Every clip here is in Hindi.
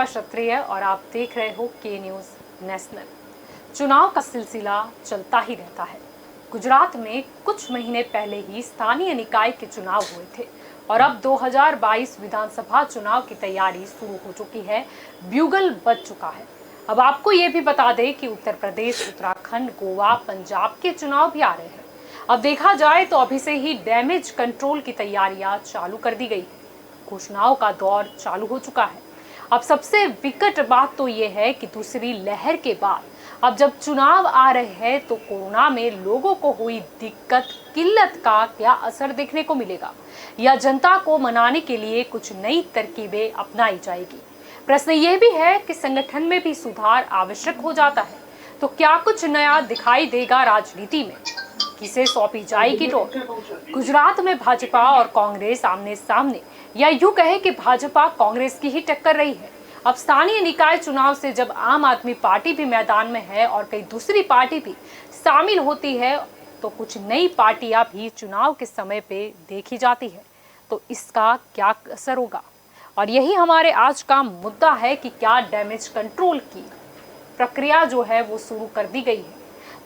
क्षत्रिय और आप देख रहे हो के न्यूज़ नेशनल। चुनाव का सिलसिला चलता ही रहता है। गुजरात में कुछ महीने पहले ही स्थानीय निकाय के चुनाव हुए थे और अब 2022 विधानसभा चुनाव की तैयारी शुरू हो चुकी है, ब्यूगल बज चुका है। अब आपको ये भी बता दें कि उत्तर प्रदेश, उत्तराखंड, गोवा, पंजाब के चुनाव भी आ रहे हैं। अब देखा जाए तो अभी से ही डैमेज कंट्रोल की तैयारियां चालू कर दी गई है। घोषणाओं का दौर चालू हो चुका है। अब सबसे विकट बात तो ये है कि दूसरी लहर के बाद अब जब चुनाव आ रहे हैं तो कोरोना में लोगों को हुई दिक्कत, किल्लत का क्या असर देखने को मिलेगा, या जनता को मनाने के लिए कुछ नई तरकीबें अपनाई जाएगी। प्रश्न ये भी है कि संगठन में भी सुधार आवश्यक हो जाता है तो क्या कुछ नया दिखाई देगा राजनीति में, किसे सौंपी जाएगी टोर। गुजरात में भाजपा और कांग्रेस आमने सामने, या यूं कहे कि भाजपा कांग्रेस की ही टक्कर रही है। अब स्थानीय निकाय चुनाव से जब आम आदमी पार्टी भी मैदान में है और कई दूसरी पार्टी भी शामिल होती है तो कुछ नई पार्टियां भी चुनाव के समय पे देखी जाती है, तो इसका क्या असर होगा। और यही हमारे आज का मुद्दा है कि क्या डैमेज कंट्रोल की प्रक्रिया जो है वो शुरू कर दी गई है।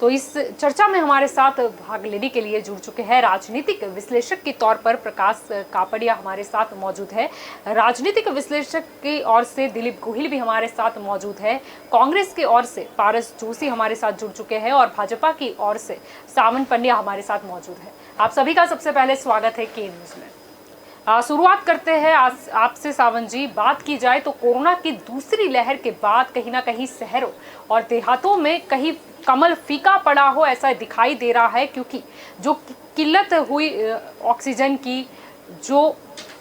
तो इस चर्चा में हमारे साथ भाग लेने के लिए जुड़ चुके हैं राजनीतिक विश्लेषक के तौर पर प्रकाश कापड़िया हमारे साथ मौजूद है। राजनीतिक विश्लेषक की ओर से दिलीप गोहिल भी हमारे साथ मौजूद है। कांग्रेस की ओर से पारस जोशी हमारे साथ जुड़ चुके हैं और भाजपा की ओर से सावन पंड्या हमारे साथ मौजूद है। आप सभी का सबसे पहले स्वागत है के न्यूज़ में। शुरुआत करते हैं आपसे सावन जी। बात की जाए तो कोरोना की दूसरी लहर के बाद कहीं ना कहीं शहरों और देहातों में कहीं कमल फीका पड़ा हो ऐसा दिखाई दे रहा है, क्योंकि जो किल्लत हुई ऑक्सीजन की, जो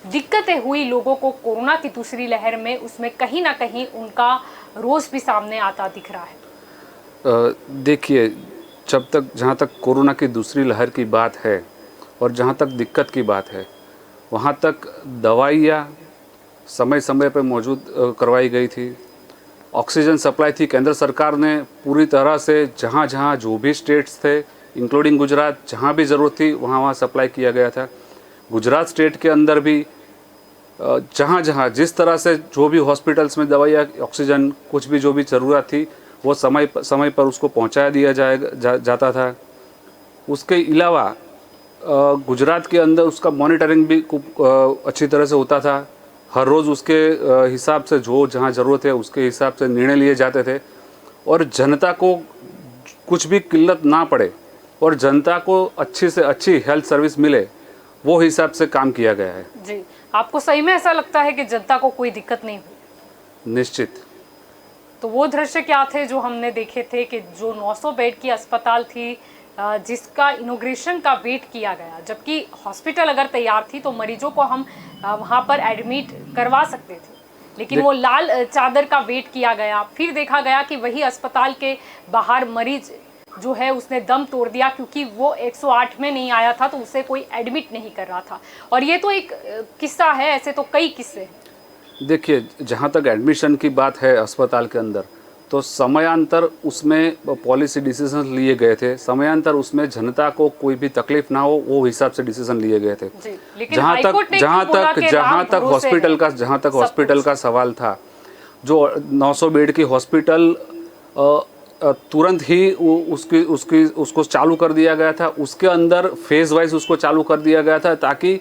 दिक्कतें हुई लोगों को कोरोना की दूसरी लहर में, उसमें कहीं ना कहीं उनका रोज भी सामने आता दिख रहा है। देखिए, जहाँ तक कोरोना की दूसरी लहर की बात है और जहाँ तक दिक्कत की बात है, वहाँ तक दवाइयाँ समय समय पर मौजूद करवाई गई थी। ऑक्सीजन सप्लाई थी। केंद्र सरकार ने पूरी तरह से जहाँ जहाँ जो भी स्टेट्स थे इंक्लूडिंग गुजरात, जहाँ भी ज़रूरत थी वहाँ वहाँ सप्लाई किया गया था। गुजरात स्टेट के अंदर भी जहाँ जहाँ जिस तरह से जो भी हॉस्पिटल्स में दवाइयाँ, ऑक्सीजन, कुछ भी जो भी ज़रूरत थी वो समय पर उसको पहुँचाया दिया जाता था। उसके अलावा गुजरात के अंदर उसका मॉनिटरिंग भी खूब अच्छी तरह से होता था। हर रोज़ उसके हिसाब से जो जहाँ ज़रूरत है उसके हिसाब से निर्णय लिए जाते थे और जनता को कुछ भी किल्लत ना पड़े और जनता को अच्छी से अच्छी हेल्थ सर्विस मिले, वो हिसाब से काम किया गया है। जी, आपको सही में ऐसा लगता है कि जनता को कोई दिक्कत नहीं हुई? निश्चित। तो वो दृश्य क्या थे जो हमने देखे थे कि जो 900 बेड की अस्पताल थी जिसका इनॉग्रेशन का वेट किया गया, जबकि हॉस्पिटल अगर तैयार थी तो मरीजों को हम वहाँ पर एडमिट करवा सकते थे, लेकिन वो लाल चादर का वेट किया गया। फिर देखा गया कि वही अस्पताल के बाहर मरीज जो है उसने दम तोड़ दिया क्योंकि वो 108 में नहीं आया था तो उसे कोई एडमिट नहीं कर रहा था। और ये तो एक किस्सा है, ऐसे तो कई किस्से हैं। देखिए, जहाँ तक एडमिशन की बात है अस्पताल के अंदर, तो समयांतर उसमें पॉलिसी डिसीजन लिए गए थे। समयांतर उसमें जनता को कोई भी तकलीफ ना हो वो हिसाब से डिसीजन लिए गए थे। जहाँ तक हॉस्पिटल का सवाल था, जो 900 बेड की हॉस्पिटल तुरंत ही उसको चालू कर दिया गया था। उसके अंदर फेज वाइज उसको चालू कर दिया गया था ताकि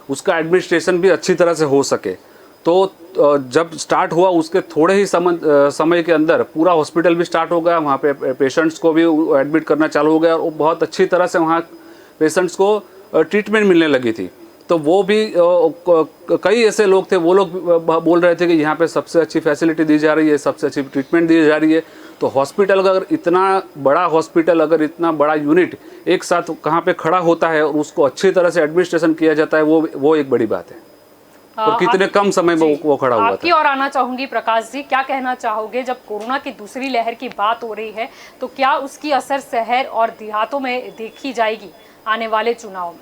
उसका एडमिनिस्ट्रेशन भी अच्छी तरह से हो सके। तो जब स्टार्ट हुआ उसके थोड़े ही समय के अंदर पूरा हॉस्पिटल भी स्टार्ट हो गया, वहाँ पे पेशेंट्स को भी एडमिट करना चालू हो गया और बहुत अच्छी तरह से वहाँ पेशेंट्स को ट्रीटमेंट मिलने लगी थी। तो वो भी कई ऐसे लोग थे, वो लोग बोल रहे थे कि यहाँ पे सबसे अच्छी फैसिलिटी दी जा रही है, सबसे अच्छी ट्रीटमेंट दी जा रही है। तो हॉस्पिटल अगर इतना बड़ा अगर इतना बड़ा यूनिट एक साथ कहाँ पे खड़ा होता है और उसको अच्छी तरह से एडमिनिस्ट्रेशन किया जाता है, वो एक बड़ी बात है। और कितने कम समय में वो खड़ा हुआ था। आपकी ओर आना चाहूंगी प्रकाश जी, क्या कहना चाहोगे जब कोरोना की दूसरी लहर की बात हो रही है तो क्या उसकी असर शहर और देहातों में देखी जाएगी आने वाले चुनाव में?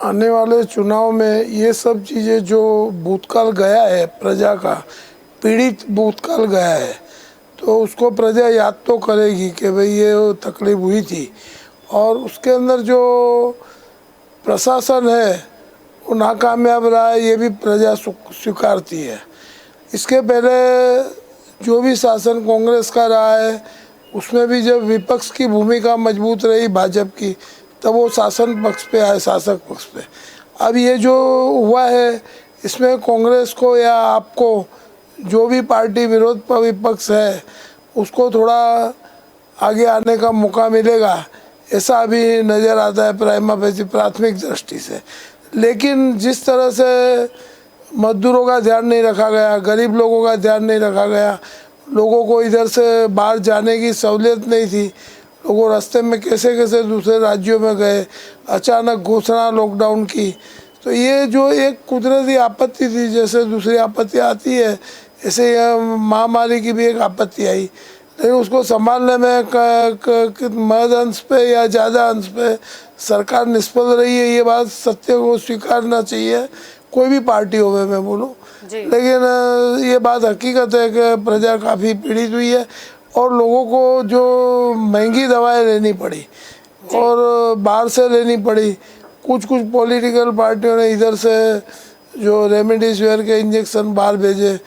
आने वाले चुनाव में ये सब चीज़ें जो भूतकाल गया है, प्रजा का पीड़ित भूतकाल गया है, तो उसको प्रजा याद तो करेगी कि भाई ये तकलीफ हुई थी। और उसके अंदर जो प्रशासन है वो नाकामयाब रहा है, ये भी प्रजा स्वीकारती है। इसके पहले जो भी शासन कांग्रेस का रहा है उसमें भी जब विपक्ष की भूमिका मजबूत रही भाजपा की, तब वो शासन पक्ष पे आए, शासक पक्ष पे। अब ये जो हुआ है इसमें कांग्रेस को या आपको जो भी पार्टी विरोध पर विपक्ष है उसको थोड़ा आगे आने का मौका मिलेगा, ऐसा अभी नज़र आता है प्राइमा फेसी प्राथमिक दृष्टि से। लेकिन जिस तरह से मजदूरों का ध्यान नहीं रखा गया, गरीब लोगों का ध्यान नहीं रखा गया, लोगों को इधर से बाहर जाने की सहूलियत नहीं थी, लोगों रास्ते में कैसे कैसे दूसरे राज्यों में गए, अचानक घोषणा लॉकडाउन की, तो ये जो एक कुदरती आपत्ति थी, जैसे दूसरी आपत्ति आती है ऐसे यह महामारी की भी एक आपत्ति आई, लेकिन उसको संभालने में महज अंश पे या ज़्यादा अंश पे सरकार निष्फल रही है। ये बात सत्य को स्वीकारना चाहिए, कोई भी पार्टी हो मैं बोलूँ, लेकिन ये बात हकीकत है कि प्रजा काफ़ी पीड़ित हुई है और लोगों को जो महंगी दवाएं लेनी पड़ी और बाहर से लेनी पड़ी। कुछ पॉलिटिकल पार्टियों ने इधर से जो रेमडेसिविर के इंजेक्शन बाहर भेजे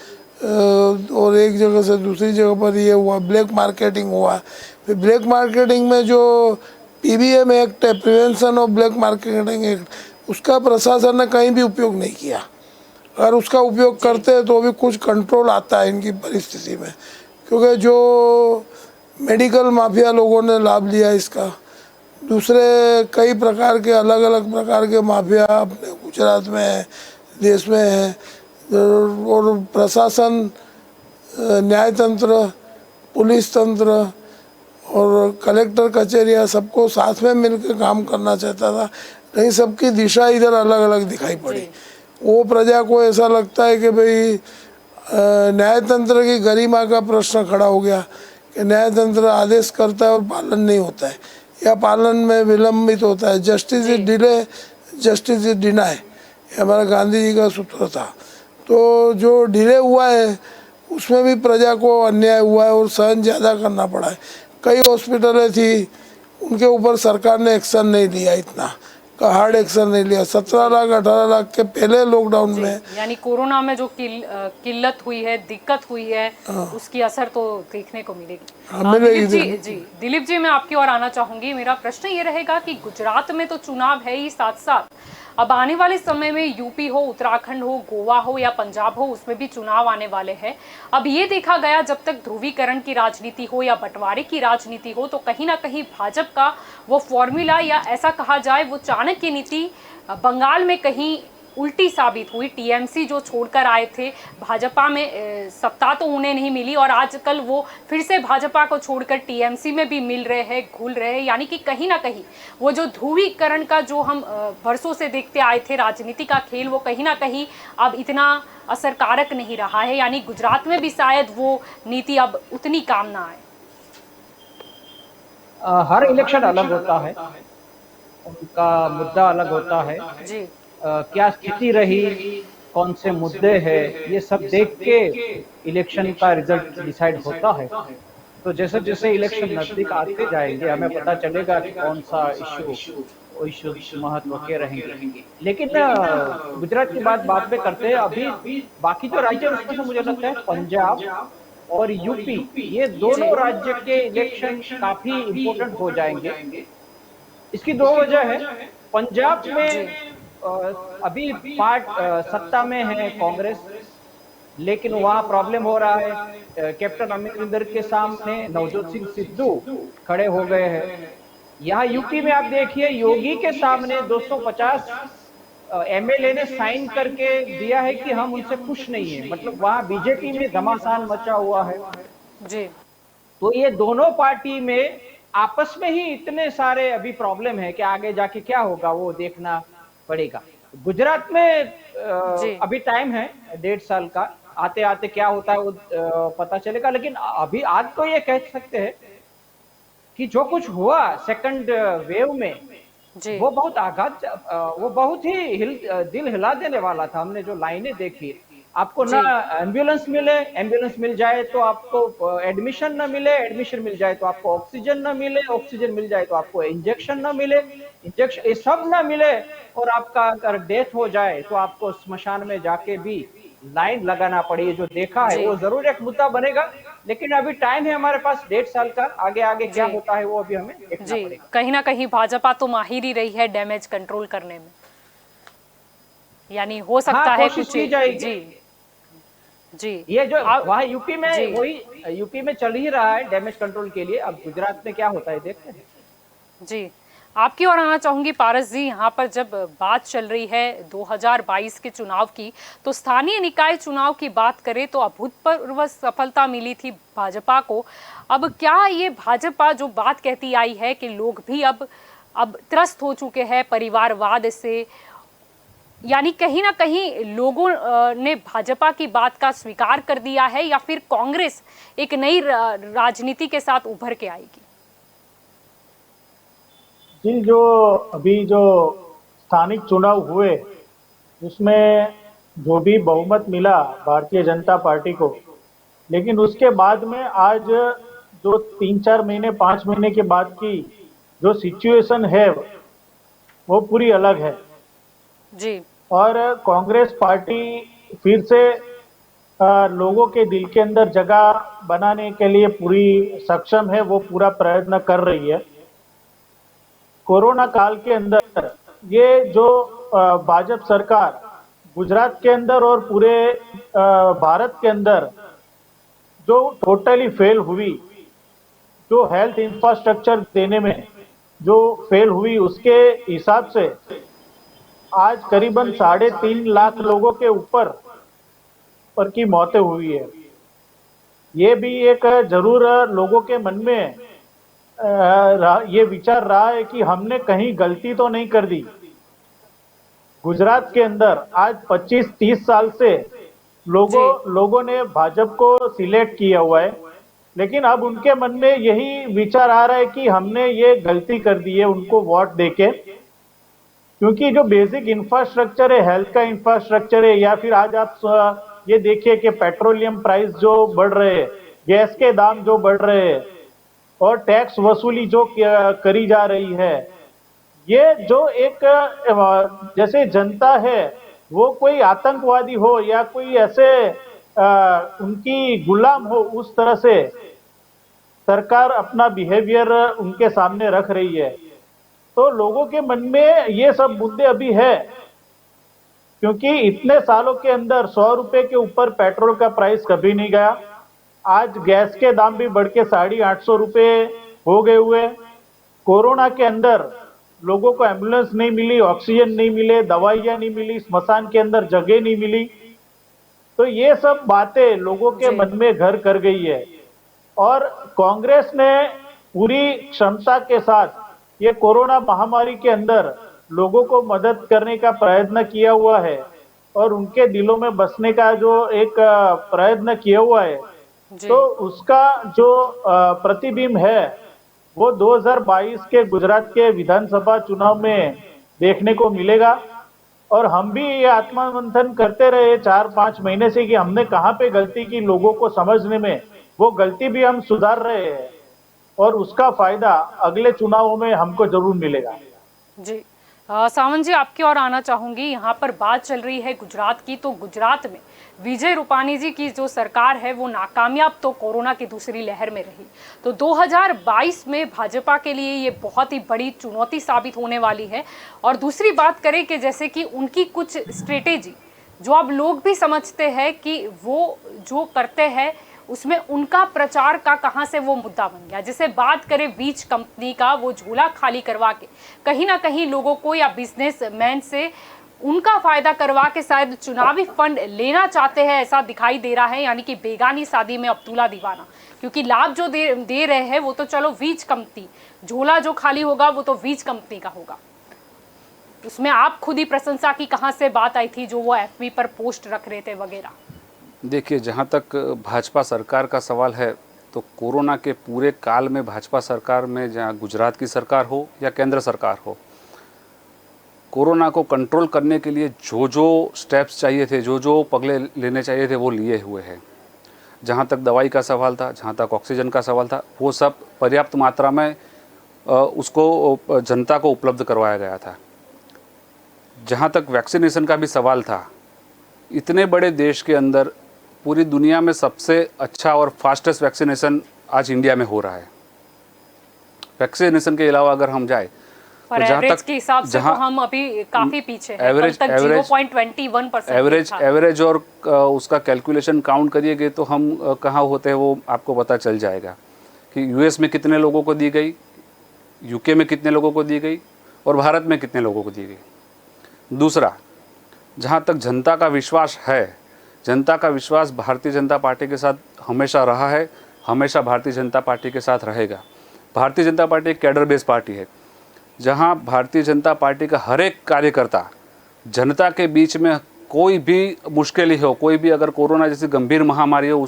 और एक जगह से दूसरी जगह पर ये हुआ, ब्लैक मार्केटिंग हुआ। फिर ब्लैक मार्केटिंग में जो PBM एक्ट है, prevention of black marketing act, उसका प्रशासन ने कहीं भी उपयोग नहीं किया। अगर उसका उपयोग करते हैं तो भी कुछ कंट्रोल आता है इनकी परिस्थिति में, क्योंकि जो मेडिकल माफिया लोगों ने लाभ लिया इसका, दूसरे कई प्रकार के अलग अलग प्रकार के माफिया अपने गुजरात में है, देश में है, और प्रशासन, न्यायतंत्र, पुलिस तंत्र और कलेक्टर कचहरियाँ सबको साथ में मिलकर काम करना चाहता था, लेकिन सबकी दिशा इधर अलग अलग दिखाई पड़ी। वो प्रजा को ऐसा लगता है कि भाई न्यायतंत्र की गरिमा का प्रश्न खड़ा हो गया कि न्यायतंत्र आदेश करता है और पालन नहीं होता है या पालन में विलंबित होता है। Justice is delay, justice is deny, ये हमारा गांधी जी का सूत्र था। तो जो डिले हुआ है उसमें भी प्रजा को अन्याय हुआ है और सहन ज़्यादा करना पड़ा है। कई हॉस्पिटलें थी उनके ऊपर सरकार ने एक्शन नहीं लिया, इतना का हार्ड एक्शन नहीं लिया। 17 लाख 18 लाख के पहले लॉकडाउन में, यानी कोरोना में जो किल्लत हुई है, दिक्कत हुई है, उसकी असर तो देखने को मिलेगी। दिलीप जी मैं आपकी ओर आना चाहूंगी। मेरा प्रश्न ये रहेगा कि गुजरात में तो चुनाव है ही, साथ साथ अब आने वाले समय में यूपी हो, उत्तराखंड हो, गोवा हो या पंजाब हो, उसमें भी चुनाव आने वाले हैं। अब ये देखा गया जब तक ध्रुवीकरण की राजनीति हो या बंटवारे की राजनीति हो तो कहीं ना कहीं भाजपा का वो फॉर्मूला या ऐसा कहा जाए वो चाणक्य नीति बंगाल में कहीं उल्टी साबित हुई। टीएमसी जो छोड़कर आए थे भाजपा में, सत्ता तो उन्हें नहीं मिली और आजकल वो फिर से भाजपा को छोड़कर टीएमसी में भी मिल रहे हैं, घुल रहे हैं। यानी कि कहीं ना कहीं वो जो ध्रुवीकरण का जो हम वर्षों से देखते आए थे राजनीति का खेल, वो कहीं ना कहीं अब इतना असरकारक नहीं रहा है। यानी गुजरात में भी शायद वो नीति अब उतनी काम ना आए। हर इलेक्शन अलग होता है, उनका मुद्दा अलग होता है जी। क्या स्थिति रही, कौन से मुद्दे हैं, ये सब देख के इलेक्शन का रिजल्ट डिसाइड होता है। तो जैसे जैसे इलेक्शन नजदीक आते जाएंगे हमें पता चलेगा कि कौन सा इशू महत्व के रहेंगे। लेकिन गुजरात की बात पे करते हैं। अभी बाकी जो राज्य है उसमें से मुझे लगता है पंजाब और यूपी, ये दोनों राज्य के इलेक्शन काफी इम्पोर्टेंट हो जाएंगे। इसकी दो वजह है। पंजाब में अभी सत्ता में है कांग्रेस, लेकिन वहाँ प्रॉब्लम हो रहा है। कैप्टन अमरिंदर के सामने नवजोत सिंह सिद्धू खड़े हो गए हैं। यहाँ यूपी में आप देखिए योगी के सामने 250 MLA ने साइन करके दिया है कि हम उनसे खुश नहीं है। मतलब वहाँ बीजेपी में घमासान मचा हुआ है जी। तो ये दोनों पार्टी में आपस में ही इतने सारे अभी प्रॉब्लम है कि आगे जाके क्या होगा वो देखना पड़ेगा। गुजरात में अभी टाइम है 1.5 साल का, आते आते क्या होता है वो पता चलेगा। लेकिन अभी आज तो ये कह सकते हैं कि जो कुछ हुआ सेकंड वेव में वो बहुत आघात, वो बहुत ही दिल हिला देने वाला था। हमने जो लाइनें देखी, आपको ना एम्बुलेंस मिले, एम्बुलेंस मिल जाए तो आपको एडमिशन ना मिले, एडमिशन मिल जाए तो आपको ऑक्सीजन ना मिले, ऑक्सीजन मिल जाए तो आपको इंजेक्शन ना मिले, इंजेक्शन ये सब ना मिले, और आपका अगर डेथ हो जाए तो आपको स्मशान में जाके भी लाइन लगाना पड़े, ये जो देखा है जी। वो जरूर एक मुद्दा बनेगा, लेकिन अभी टाइम है हमारे पास 1.5 साल का, आगे आगे क्या जी। होता है वो अभी हमें देखना जी, पड़ेगा। कहीं ना कहीं भाजपा तो माहिर ही रही है डैमेज कंट्रोल करने में, यानी हो हाँ, सकता है कोशिश कुछ। की जाएगी। जी। जी। ये जो आप। वहाँ यूपी जी। में, वही यूपी में चल ही रहा है डैमेज कंट्रोल के लिए, अब गुजरात में क्या होता है देखते हैं। जी, आपकी ओर आना चाहूंगी पारस जी। यहाँ पर जब बात चल रही है 2022 के चुनाव की, तो स्थानीय निकाय चुनाव की बात करें तो अभूतपूर्व सफलता मिली थी भाजपा को। अब क्या ये भाजपा जो बात कहती आई है कि लोग भी अब त्रस्त हो चुके हैं परिवारवाद से, यानी कहीं ना कहीं लोगों ने भाजपा की बात का स्वीकार कर दिया है, या फिर कांग्रेस एक नई राजनीति के साथ उभर के आएगी? जी, जो अभी जो स्थानिक चुनाव हुए उसमें जो भी बहुमत मिला भारतीय जनता पार्टी को, लेकिन उसके बाद में आज जो 3-4 महीने 5 महीने के बाद की जो सिचुएशन है वो पूरी अलग है। जी। और कांग्रेस पार्टी फिर से लोगों के दिल के अंदर जगह बनाने के लिए पूरी सक्षम है, वो पूरा प्रयत्न कर रही है। कोरोना काल के अंदर ये जो भाजपा सरकार गुजरात के अंदर और पूरे भारत के अंदर जो टोटली फेल हुई, जो हेल्थ इंफ्रास्ट्रक्चर देने में जो फेल हुई, उसके हिसाब से आज करीबन 3.5 लाख लोगों के ऊपर पर की मौतें हुई है। ये भी एक जरूर लोगों के मन में ये विचार रहा है कि हमने कहीं गलती तो नहीं कर दी। गुजरात के अंदर आज 25-30 साल से लोगों ने भाजपा को सिलेक्ट किया हुआ है, लेकिन अब उनके मन में यही विचार आ रहा है कि हमने ये गलती कर दी है उनको वोट देके, क्योंकि जो बेसिक इंफ्रास्ट्रक्चर है, हेल्थ का इंफ्रास्ट्रक्चर है, या फिर आज आप ये देखिए कि पेट्रोलियम प्राइस जो बढ़ रहे हैं, गैस के दाम जो बढ़ रहे हैं, और टैक्स वसूली जो करी जा रही है, ये जो एक जैसे जनता है वो कोई आतंकवादी हो या कोई ऐसे उनकी गुलाम हो, उस तरह से सरकार अपना बिहेवियर उनके सामने रख रही है। तो लोगों के मन में ये सब मुद्दे अभी है, क्योंकि इतने सालों के अंदर 100 रुपए के ऊपर पेट्रोल का प्राइस कभी नहीं गया। आज गैस के दाम भी बढ़ के 850 रुपए हो गए हुए। कोरोना के अंदर लोगों को एम्बुलेंस नहीं मिली, ऑक्सीजन नहीं मिले, दवाइयां नहीं मिली, स्मशान के अंदर जगह नहीं मिली। तो ये सब बातें लोगों के मन में घर कर गई है, और कांग्रेस ने पूरी क्षमता के साथ ये कोरोना महामारी के अंदर लोगों को मदद करने का प्रयत्न किया हुआ है, और उनके दिलों में बसने का जो एक प्रयत्न किया हुआ है, तो उसका जो प्रतिबिंब है वो 2022 के गुजरात के विधानसभा चुनाव में देखने को मिलेगा। और हम भी ये आत्ममंथन करते रहे 4-5 महीने से कि हमने कहाँ पे गलती की, लोगों को समझने में, वो गलती भी हम सुधार रहे हैं, और उसका फायदा अगले चुनावों में हमको जरूर मिलेगा। जी, सावंत जी आपकी ओर आना चाहूंगी। यहाँ पर बात चल रही है गुजरात की, तो गुजरात में विजय रूपाणी जी की जो सरकार है वो नाकामयाब तो कोरोना की दूसरी लहर में रही। तो 2022 में भाजपा के लिए ये बहुत ही बड़ी चुनौती साबित होने वाली है। और दूसरी बात करें कि जैसे कि उनकी कुछ स्ट्रेटेजी जो अब लोग भी समझते हैं कि वो जो करते हैं उसमें उनका प्रचार का कहां से वो मुद्दा बन गया। जैसे बात करें बीज कंपनी का, वो झोला खाली करवा के कहीं ना कहीं लोगों को या बिजनेसमैन से उनका फायदा करवा के शायद चुनावी फंड लेना चाहते हैं, ऐसा दिखाई दे रहा है। यानी कि बेगानी शादी में अब्दुल्ला दीवाना, क्योंकि लाभ जो दे रहे हैं वो तो चलो वीज कंपनी, झोला जो खाली होगा वो तो वीज कंपनी का होगा। उसमें आप खुद ही प्रशंसा की कहां से बात आई थी जो वो एफबी पर पोस्ट रख रहे थे वगैरह? देखिए, जहाँ तक भाजपा सरकार का सवाल है, तो कोरोना के पूरे काल में भाजपा सरकार में, जहाँ गुजरात की सरकार हो या केंद्र सरकार हो, कोरोना को कंट्रोल करने के लिए जो जो स्टेप्स चाहिए थे, जो जो पगले लेने चाहिए थे, वो लिए हुए हैं। जहाँ तक दवाई का सवाल था, जहाँ तक ऑक्सीजन का सवाल था, वो सब पर्याप्त मात्रा में उसको जनता को उपलब्ध करवाया गया था। जहाँ तक वैक्सीनेशन का भी सवाल था, इतने बड़े देश के अंदर पूरी दुनिया में सबसे अच्छा और फास्टेस्ट वैक्सीनेशन आज इंडिया में हो रहा है। वैक्सीनेशन के अलावा अगर हम जाए पर तो एवरेज के हिसाब से तो हम अभी काफी पीछे हैं। एवरेज कल तक 0.21% एवरेज और उसका कैलकुलेशन काउंट करिएगा तो हम कहाँ होते हैं वो आपको पता चल जाएगा कि यूएस में कितने लोगों को दी गई, यूके में कितने लोगों को दी गई और भारत में कितने लोगों को दी गई। दूसरा, जहाँ तक जनता का विश्वास है, जनता का विश्वास भारतीय जनता पार्टी के साथ हमेशा रहा है, हमेशा भारतीय जनता पार्टी के साथ रहेगा। भारतीय जनता पार्टी एक कैडर बेस्ड पार्टी है, जहाँ भारतीय जनता पार्टी का हर एक कार्यकर्ता जनता के बीच में कोई भी मुश्किल ही हो, कोई भी अगर कोरोना जैसी गंभीर महामारी हो,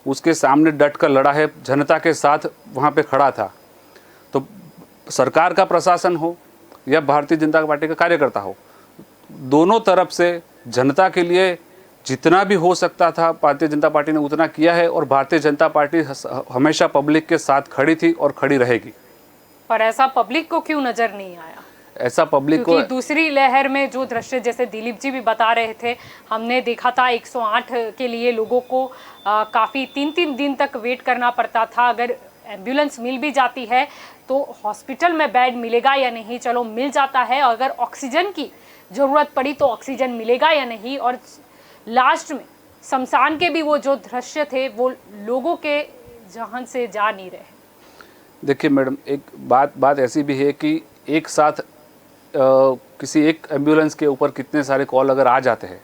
उसके सामने डट कर लड़ा है, जनता के साथ वहाँ पे खड़ा था। तो सरकार का प्रशासन हो या भारतीय जनता पार्टी का कार्यकर्ता हो, दोनों तरफ से जनता के लिए जितना भी हो सकता था भारतीय जनता पार्टी ने उतना किया है और भारतीय जनता पार्टी हमेशा पब्लिक के साथ खड़ी थी और खड़ी रहेगी। पर ऐसा पब्लिक को क्यों नजर नहीं आया? ऐसा पब्लिक को, दूसरी लहर में जो दृश्य जैसे दिलीप जी भी बता रहे थे, हमने देखा था 108 के लिए लोगों को काफ़ी 3-3 दिन तक वेट करना पड़ता था। अगर एम्बुलेंस मिल भी जाती है तो हॉस्पिटल में बेड मिलेगा या नहीं, चलो मिल जाता है, अगर ऑक्सीजन की ज़रूरत पड़ी तो ऑक्सीजन मिलेगा या नहीं। और लास्ट में शमशान के भी वो जो दृश्य थे वो लोगों के जहान से जा नहीं रहे। देखिए मैडम, एक बात ऐसी भी है कि एक साथ किसी एक एम्बुलेंस के ऊपर कितने सारे कॉल अगर आ जाते हैं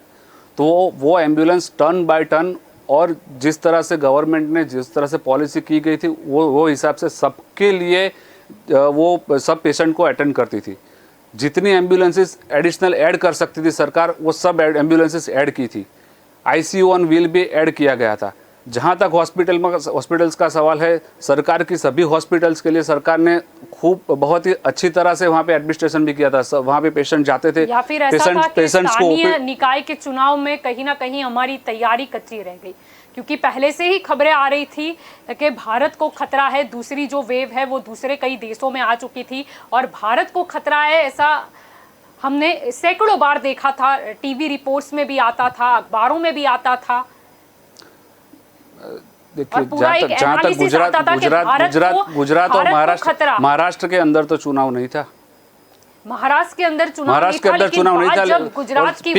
तो वो एम्बुलेंस टर्न बाय टर्न और जिस तरह से गवर्नमेंट ने जिस तरह से पॉलिसी की गई थी वो हिसाब से सबके लिए वो सब पेशेंट को अटेंड करती थी। जितनी एम्बुलेंसेस एडिशनल ऐड कर सकती थी सरकार, वो सब एम्बुलेंसेस ऐड की थी। ICU ऑन व्हील भी ऐड किया गया था। जहाँ तक हॉस्पिटल्स का सवाल है, सरकार की सभी हॉस्पिटल्स के लिए सरकार ने बहुत ही अच्छी तरह से वहाँ पे एडमिनिस्ट्रेशन भी किया था। वहाँ पे पेशेंट जाते थे, या फिर ऐसा था कि स्थानीय निकाय के चुनाव में कहीं ना कहीं हमारी तैयारी कच्ची रह गई, क्योंकि पहले से ही खबरें आ रही थी कि भारत को खतरा है, दूसरी जो वेव है वो दूसरे कई देशों में आ चुकी थी और भारत को खतरा है, ऐसा हमने सैकड़ों बार देखा था। टीवी रिपोर्ट्स में भी आता था, अखबारों में भी आता था। देखिए, जहाँ तक गुजरात और महाराष्ट्र के अंदर तो चुनाव नहीं था। महाराष्ट्र के अंदर चुनाव नहीं था। जब गुजरात की,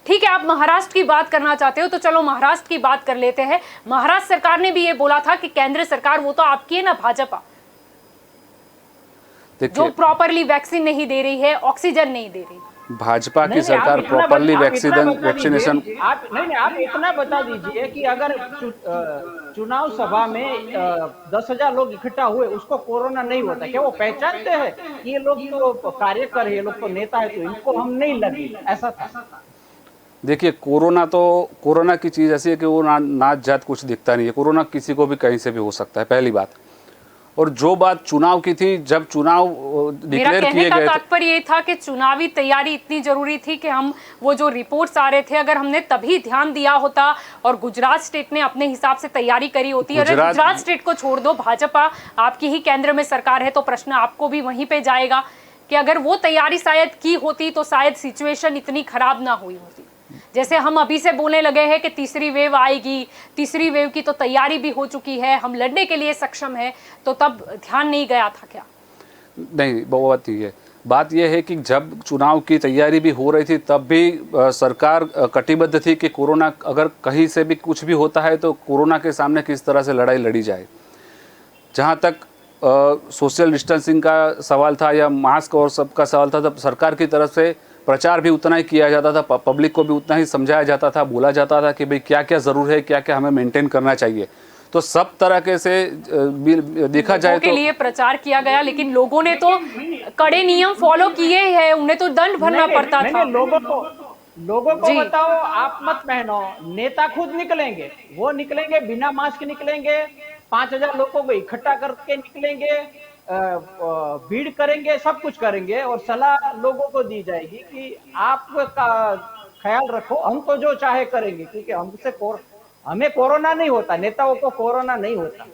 ठीक है, आप महाराष्ट्र की बात करना चाहते हो तो चलो महाराष्ट्र की बात कर लेते हैं। महाराष्ट्र सरकार ने भी ये बोला था कि केंद्र सरकार वो तो आपकी है ना, भाजपा, जो प्रॉपरली वैक्सीन नहीं दे रही है, ऑक्सीजन नहीं दे रही। भाजपा की सरकार प्रॉपरली वैक्सीनेशन आप इतना बता दीजिए कि अगर चुनाव सभा में 10,000 लोग इकट्ठा हुए, उसको कोरोना नहीं होता, क्या वो पहचानते हैं ये लोग तो कार्यकर है, ये लोग तो नेता है, तो इनको हम नहीं लगे? ऐसा था। देखिए, कोरोना की चीज़ ऐसी है कि वो नाच जात कुछ दिखता नहीं है। कोरोना किसी को भी कहीं से भी हो सकता है, पहली बात। और जो बात चुनाव की थी, जब चुनाव डिक्लेयर किए गए, तात्पर्य ये था कि चुनावी तैयारी इतनी जरूरी थी कि हम वो जो रिपोर्ट्स आ रहे थे, अगर हमने तभी ध्यान दिया होता और गुजरात स्टेट ने अपने हिसाब से तैयारी करी होती। अगर गुजरात स्टेट को छोड़ दो, भाजपा आपकी ही केंद्र में सरकार है, तो प्रश्न आपको भी वहीं पे जाएगा कि अगर वो तैयारी शायद की होती तो शायद सिचुएशन इतनी खराब ना हुई होती। जैसे हम अभी से बोलने लगे हैं कि तीसरी वेव आएगी, तीसरी वेव की तो तैयारी भी हो चुकी है, हम लड़ने के लिए सक्षम है, तो तब ध्यान नहीं गया था क्या? नहीं, बहुत ही है। बात यह है कि जब चुनाव की तैयारी भी हो रही थी तब भी सरकार कटिबद्ध थी कि कोरोना अगर कहीं से भी कुछ भी होता है तो कोरोना के सामने किस तरह से लड़ाई लड़ी जाए। जहाँ तक सोशल डिस्टेंसिंग का सवाल था या मास्क और सबका सवाल था, तब सरकार की तरफ से प्रचार भी उतना ही किया जाता था, पब्लिक को भी उतना ही समझाया जाता था, बोला जाता था कि भाई क्या क्या ज़रूर है, क्या क्या हमें मेंटेन करना चाहिए। तो सब तरह के से देखा जाए तो लिए प्रचार किया गया, लेकिन लोगों ने तो कड़े नियम फॉलो किए हैं, उन्हें तो दंड भरना पड़ता था। लोगों को बताओ, आप मत पहनो, नेता खुद निकलेंगे, वो निकलेंगे बिना मास्क निकलेंगे, 5,000 लोगों को इकट्ठा करके निकलेंगे, भीड़ करेंगे, सब कुछ करेंगे और सलाह लोगों को दी जाएगी कि आप का ख्याल रखो, हम तो जो चाहे करेंगे, क्योंकि हमें कोरोना नहीं होता, नेताओं को कोरोना नहीं होता।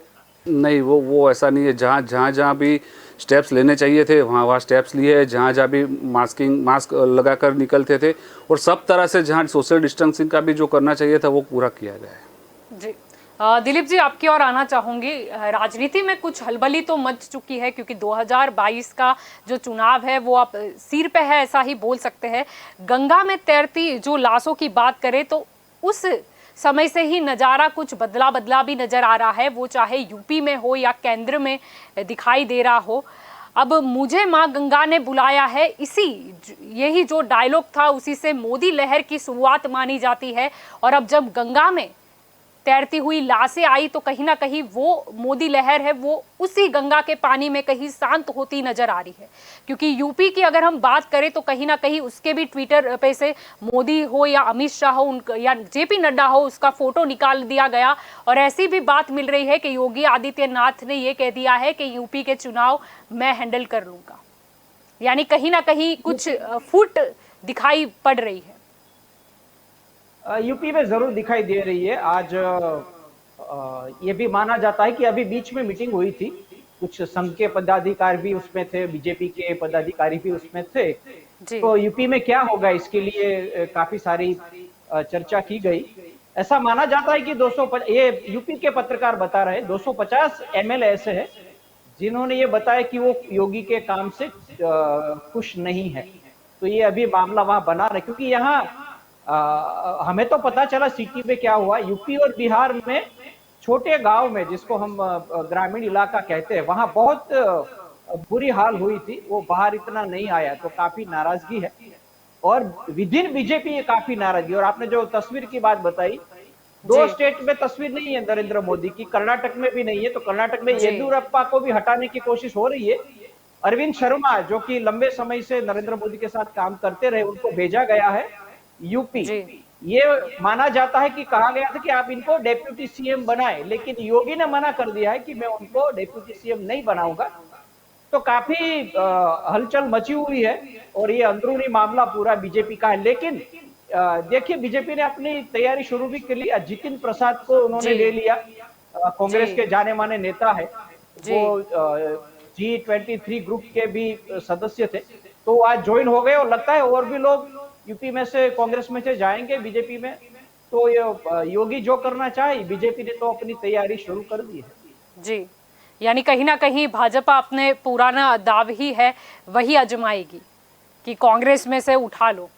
नहीं, वो ऐसा नहीं है। जहाँ भी स्टेप्स लेने चाहिए थे वहाँ स्टेप्स लिए, जहाँ भी मास्क लगाकर निकलते थे, और सब तरह से जहाँ सोशल डिस्टेंसिंग का भी जो करना चाहिए था वो पूरा किया गया है। जी दिलीप जी, आपकी ओर आना चाहूंगी। राजनीति में कुछ हलबली तो मच चुकी है, क्योंकि 2022 का जो चुनाव है वो आप सिर पे है ऐसा ही बोल सकते हैं। गंगा में तैरती जो लाशों की बात करें तो उस समय से ही नज़ारा कुछ बदला भी नजर आ रहा है, वो चाहे यूपी में हो या केंद्र में दिखाई दे रहा हो। अब मुझे माँ गंगा ने बुलाया है, यही जो डायलॉग था उसी से मोदी लहर की शुरुआत मानी जाती है। और अब जब गंगा में तैरती हुई लाशें आई तो कहीं ना कहीं वो मोदी लहर है वो उसी गंगा के पानी में कहीं शांत होती नजर आ रही है। क्योंकि यूपी की अगर हम बात करें तो कहीं ना कहीं उसके भी ट्विटर पे से मोदी हो या अमित शाह हो या जेपी नड्डा हो, उसका फोटो निकाल दिया गया। और ऐसी भी बात मिल रही है कि योगी आदित्यनाथ ने ये कह दिया है कि यूपी के चुनाव मैं हैंडल कर लूंगा। यानी कहीं ना कहीं कुछ फुट दिखाई पड़ रही है। यूपी में जरूर दिखाई दे रही है। आज ये भी माना जाता है कि अभी बीच में मीटिंग हुई थी, कुछ संघ के पदाधिकारी भी उसमें थे, बीजेपी के पदाधिकारी भी उसमें थे। तो यूपी में क्या होगा इसके लिए काफी सारी चर्चा की गई। ऐसा माना जाता है कि 250, ये यूपी के पत्रकार बता रहे, 250 एमएलए ऐसे हैं जिन्होंने ये बताया कि वो योगी के काम से खुश नहीं है। तो ये अभी मामला वहां बना रहे, क्योंकि यहाँ हमें तो पता चला सिटी में क्या हुआ। यूपी और बिहार में छोटे गांव में, जिसको हम ग्रामीण इलाका कहते हैं, वहां बहुत बुरी हाल हुई थी। वो बाहर इतना नहीं आया, तो काफी नाराजगी है। और विद इन बीजेपी काफी नाराजगी। और आपने जो तस्वीर की बात बताई, 2 स्टेट में तस्वीर नहीं है नरेंद्र मोदी की, कर्नाटक में भी नहीं है। तो कर्नाटक में येदियुरप्पा को भी हटाने की कोशिश हो रही है। अरविंद शर्मा जो कि लंबे समय से नरेंद्र मोदी के साथ काम करते रहे, उनको भेजा गया है यूपी। ये माना जाता है कि कहा गया था कि आप इनको डेप्यूटी सीएम बनाएं, लेकिन योगी ने मना कर दिया है कि मैं उनको डेप्यूटी सीएम नहीं बनाऊंगा। तो काफी हलचल मची हुई है और ये अंदरूनी मामला पूरा बीजेपी का है। लेकिन देखिए, बीजेपी ने अपनी तैयारी शुरू भी कर ली। जितिन प्रसाद को उन्होंने ले लिया, कांग्रेस के जाने माने नेता है, वो G23 ग्रुप के भी सदस्य थे, तो आज ज्वाइन हो गए। और लगता है और भी लोग यूपी में से, कांग्रेस में से जाएंगे बीजेपी में। तो ये योगी जो करना चाहे, बीजेपी ने तो अपनी तैयारी शुरू कर दी है। जी, यानी कहीं ना कहीं भाजपा अपने पुराना दाव ही है वही आजमाएगी कि कांग्रेस में से उठा लो।